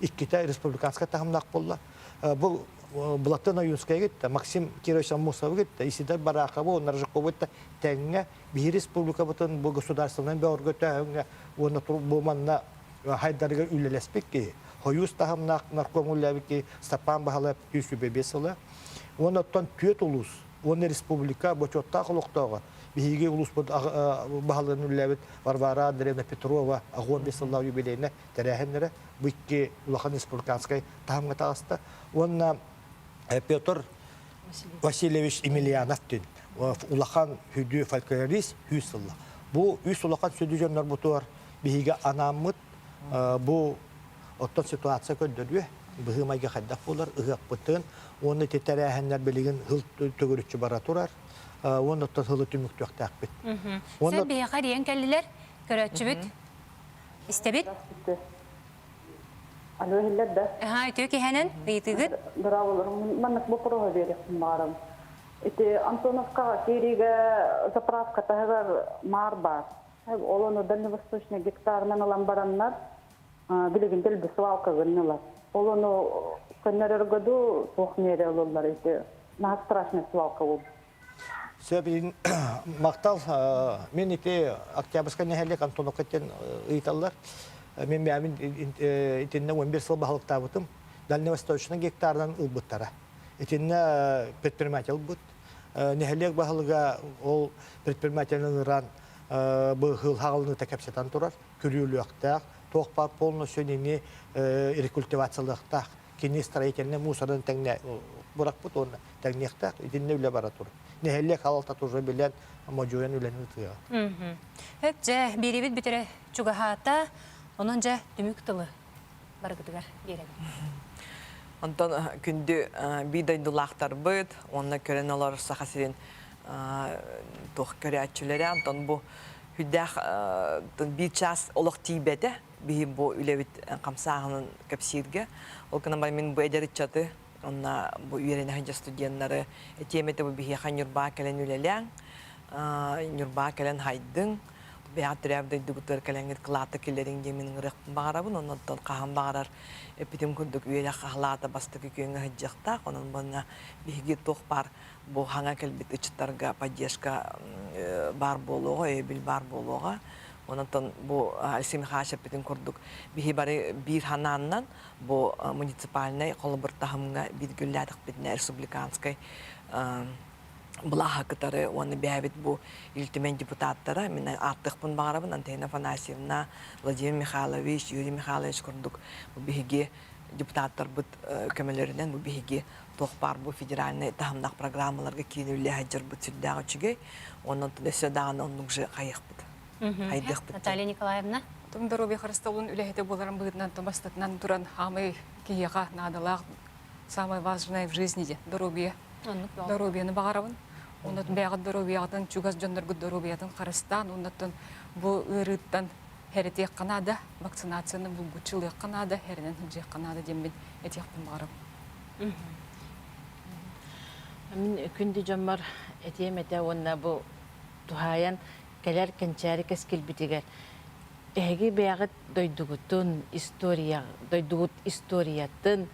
İkkita respublikanska tahamnak bolla. Bu Булаттан Аюнская гитте, Максим Кирович Амусов гитте, Исидар Барахова, он Ржаковыта, Тенге, Би республика бутын, бу государственный беоргөтө, он буманна хайдарга үлелеспекки, Хоюз тахам нарком улявики, Стапан Бахалап, Юсю Бебесала, он оттан түйет улус, он республика, бочотта холоктога, Биги улус Бахалын улявит, Варвара Андреевна Петрова, Агон Бесалла юбилейна, Терехеннере, Бикки Улахан республиканской тахамга тааста, он Петр Васильевич Емельянов тен, улахан хүді фольклорист хүсілі. Бұл үс улахан сөйді жөнлер бұтуар, бейге анамыт, бұл оттан ситуация көндірі, бұғымайға қайдақ болар, ұғақ бұтын, оны тетәрі әхендер білеген ғыл төгірітші бара тұрар, оны оттан ғылы түмікті өқтәк біт. Сен бейға дейін кәлілер, көрәтші біт, істебіт? Alo hillerde. Ha, tüki hemen beytiğit. Bravo. Mannak bu proje verirsin bağırım. İşte Antonovka Kiriga zapravka tahgar marba. Olonu Дальневосточный гектарынан alan baranlar bilgin del bisvalka gınılar. Olonu könnerer году soğmere olurlar işte. Nah страшная свалка oldu. Sebin maqtal men ite Октябрьская нехелек Антоновкатен ыйталлар. Мен бәмин итинне 11 сыл бахылық табытым. Дальневосточный гектардан ылбыттара. Итинне предприниматель бұд. Нехелек бахылыға ол предпринимательның ұран бұғыл хағылыны тәкәпсетан тұрар. Күрюлі оқтақ, тоқпар полностью нені рекультивациялықтақ. Кені строительне мусорын тәңне бұрақ бұд, оны тәңне ықтақ. Итинне үлі бара тұрар. Нехелек халалта тұржы білен мажуен үлені тұға. Хөп, жә, беребет бітірі чуғахата, onun ja tümük tılı bargıdıgar gerek. Ondan kündü bir daydulaqtar bıd, onunla kören olar saxasirin toq köreatçüleri, ondan bu hüddəq bir ças olaq tibede, bir bu ülevit qamsağının kapsirge. Olkana bari min bu ederit çatı, onunla bu üyerine hınca studiyanları, etiyemete bu bir yaxan yurba kelen ülelen, yurba kelen haydın, Beatrice doktor kalengit klata killerin yemin rek bağırabın ondan kaham bağırar epitim kunduk üyele kahlata bastık köyüne hıcakta onun bana bilgi tohpar bu hanga kelbit içtarga pajeska bar boloğa bil bar boloğa ondan bu alsim haşa epitim kurduk bihibari bir hanandan bu municipalne kolabortahamga bilgiladık bitne respublikanskay Blaha kıtarı, onu beğenip bu iltimen deputatlara, minna artık pun bağırabın, Antena Afanasьевна, Vladimir Mikhailovich, Yuri Mikhailovich kurduk. Bu bihigi deputatlar bu kömelerinden bu bihigi tohpar bu federalne tahamnak programmalarga kinülle hacer bu türdağı çüge. Onun tüdesi dağın onun jı kayık bud. Haydık bud. Наталья Николаевна. Тум дороби харысталын үлехете боларым быдынан томастатнан туран хамы кияға надалақ самое важное в жизни дороби. Дороби бағарабын. Ондан бәғі дороbiятын, чугас жондарғы дороbiятын қарыстан, ондан бұл ұрыттан хәретек қанады, вакцинацияны бұл күчілі қанады, хәрінен хінжек қанады дембен әтеқпін бағарабын. Мен күнді жомар әтем әте онна бұл тухаян кәлер кәнчәрі кәскел бітігер. Әге бәғыт дойдуғытын история, дойдуғыт историятын,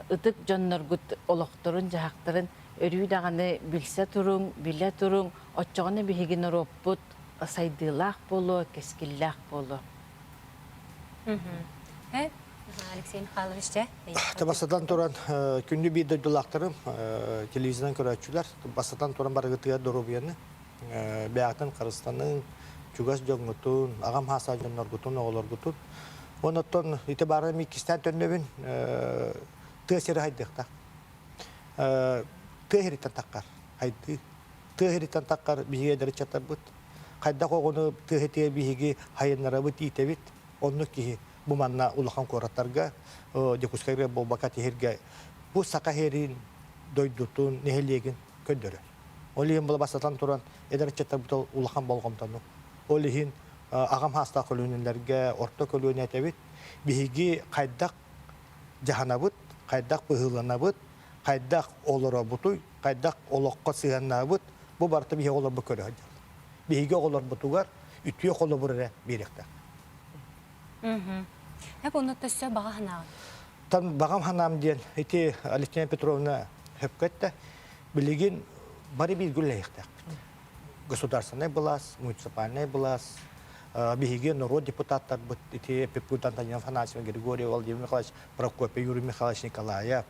ытык жондарғыт олықтырын, жағақтырын, өрүй дағаны білсе тұрың, біле тұрың, отчағаны бігін ұраппыт, сайдылақ болу, кескіллақ болу. Алексей Михайлович, да? Басадан тұран күнді бір дойдылақтырым, телевизиядан көрәтшілер, басадан тұран барғытыға дұрубияны, бәғатын Қырғызстанның чугас жоңғытын, ағам хаса жоңғытын, оғыларғытын. Онаттан итибарын мекістен түрнебін тәсері хайдықтақ. Тәһиритен таққар, хайды. Тәһиритен таққар биге дәречаттар бут. Қайда қоғыны тәһите биге хайыннара бут итебит. Онны ки бу манна улахан кораттарга, декускайга болбака тәһирге бу сақахерин дойдутун нехелеген көндөрө. Олиен була басатан туран дәречаттар бут улахан болгомтану. Олиен агам хаста көлүнләргә, орта көлүнә тәбит. Биге қайдақ жаханабыт, қайдақ быһыланабыт. Қайдақ олыра бұтой, қайдақ олыққа сыйанна бұт, бұл барты бейге олар бұ көрі ғаджал. Бейге олар бұтуғар, үтіе қолы бұрыра беректі. Әп оны төсі баға ғанағын? Тан бағам ханам ден, эти Алексея Петровна хөпкетті, білеген бары бір гүл лайықтақ. Государственный былас, муниципальный былас, бігеге народ депутаттар бұд, эти Пепкут Антонин Афанасьев, Григорий Владимир Михайлович, Прокопий Юрий Михайлович Николаев,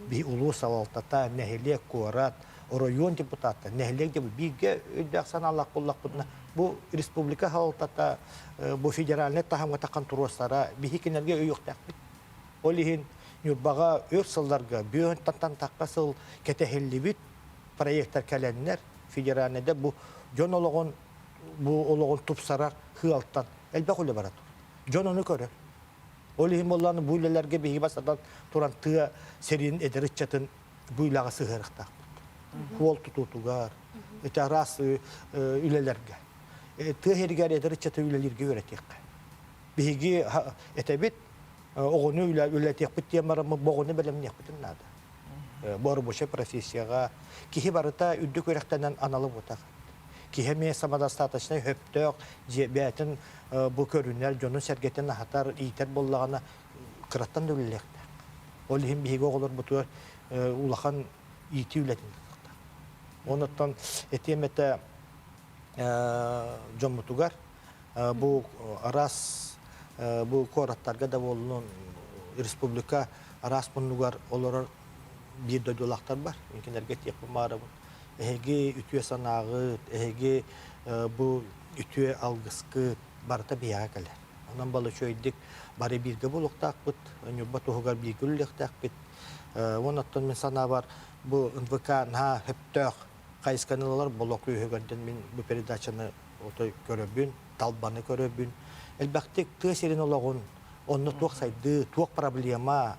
би улус авалтата, нәхелек корат, район депутаты, нәхелек деп биге өйдәк саналақ боллақ бұдына. Бұл республика авалтата, бұл федеральный тахамға таққан тұростара, бігекенерге өйіқтақ бит. Олихин Нюрбаға өр сылларға бүйін тантан таққасыл кетехелі бит проекттар кәләннер федеральныйда бұл жон олығын тұпсарар хыалттан әлбәқ өлі барады. Жон оны көрі. Олихин болланы бұйлелерге бейгі басадан тұран тұға серин әдірітчатын бұйлаға сығырықтақ. Хуол тұтутуғар, өте рас үлелерге. Тұға хергер әдірітчаты үлелерге өретек. Бейгі әтәбет оғыны үләтек біттен барымы боғыны бәлемнек бітін нады. Боры боша профессияға. Кихи барыта үдді көректенен аналып отақ. Кихи мен самодостаточный хөптөк, бәтін бұл көрінер, жонын сәргетін ағатар, ийтер боллағана қыраттан өлілікті. Ол ең бейгі оғылыр бұтыр улақан ити үләтін. Оныттан әтеметі жон мұтуғар, бұл арас bu koratlarga da bolunun Respublika aras bunlugar olur bir dödolaklar var. Mümkünlerge yapılmara bu. Ehege ütüye sanağı, ehege bu ütüye algıskı barıta bir yağa gelir. Ondan balı şöydik bari birge buluktak bit, nübba tohugar bir güllektak bit. Onattan men sana var bu NVK ha hep tök kayıskanılar boloklu hügenden min bu peridaçını otoy görübün, talbanı görübün. Elbette tüserin olağın, onu tuğ saydı, tuğ problema.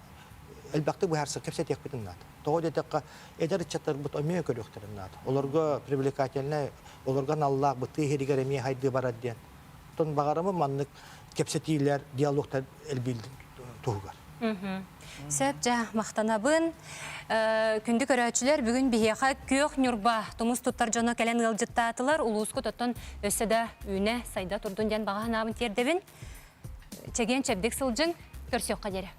Elbette bu her şey hepsi tek bitin nadı. Doğru dedikçe eder çatır bu ömeye görüktürün nadı. Olurga privilegateline, olurga Allah bu tüheriger emeye haydi barad diyen. Ton bağırımı manlık kepsetiler, diyaloglar elbildi tuğgar. Сәтжа мақтанабын. Күндік өрәтшілер бүгін бейеға көк нүрба тұмыз тұттар жоны кәлен ғылжыттатылар. Улуысқы тұттын өссіда үйіне сайда тұрдың ден баға набын тердебін. Чеген чәбдік сылжың көрсеуққа дері.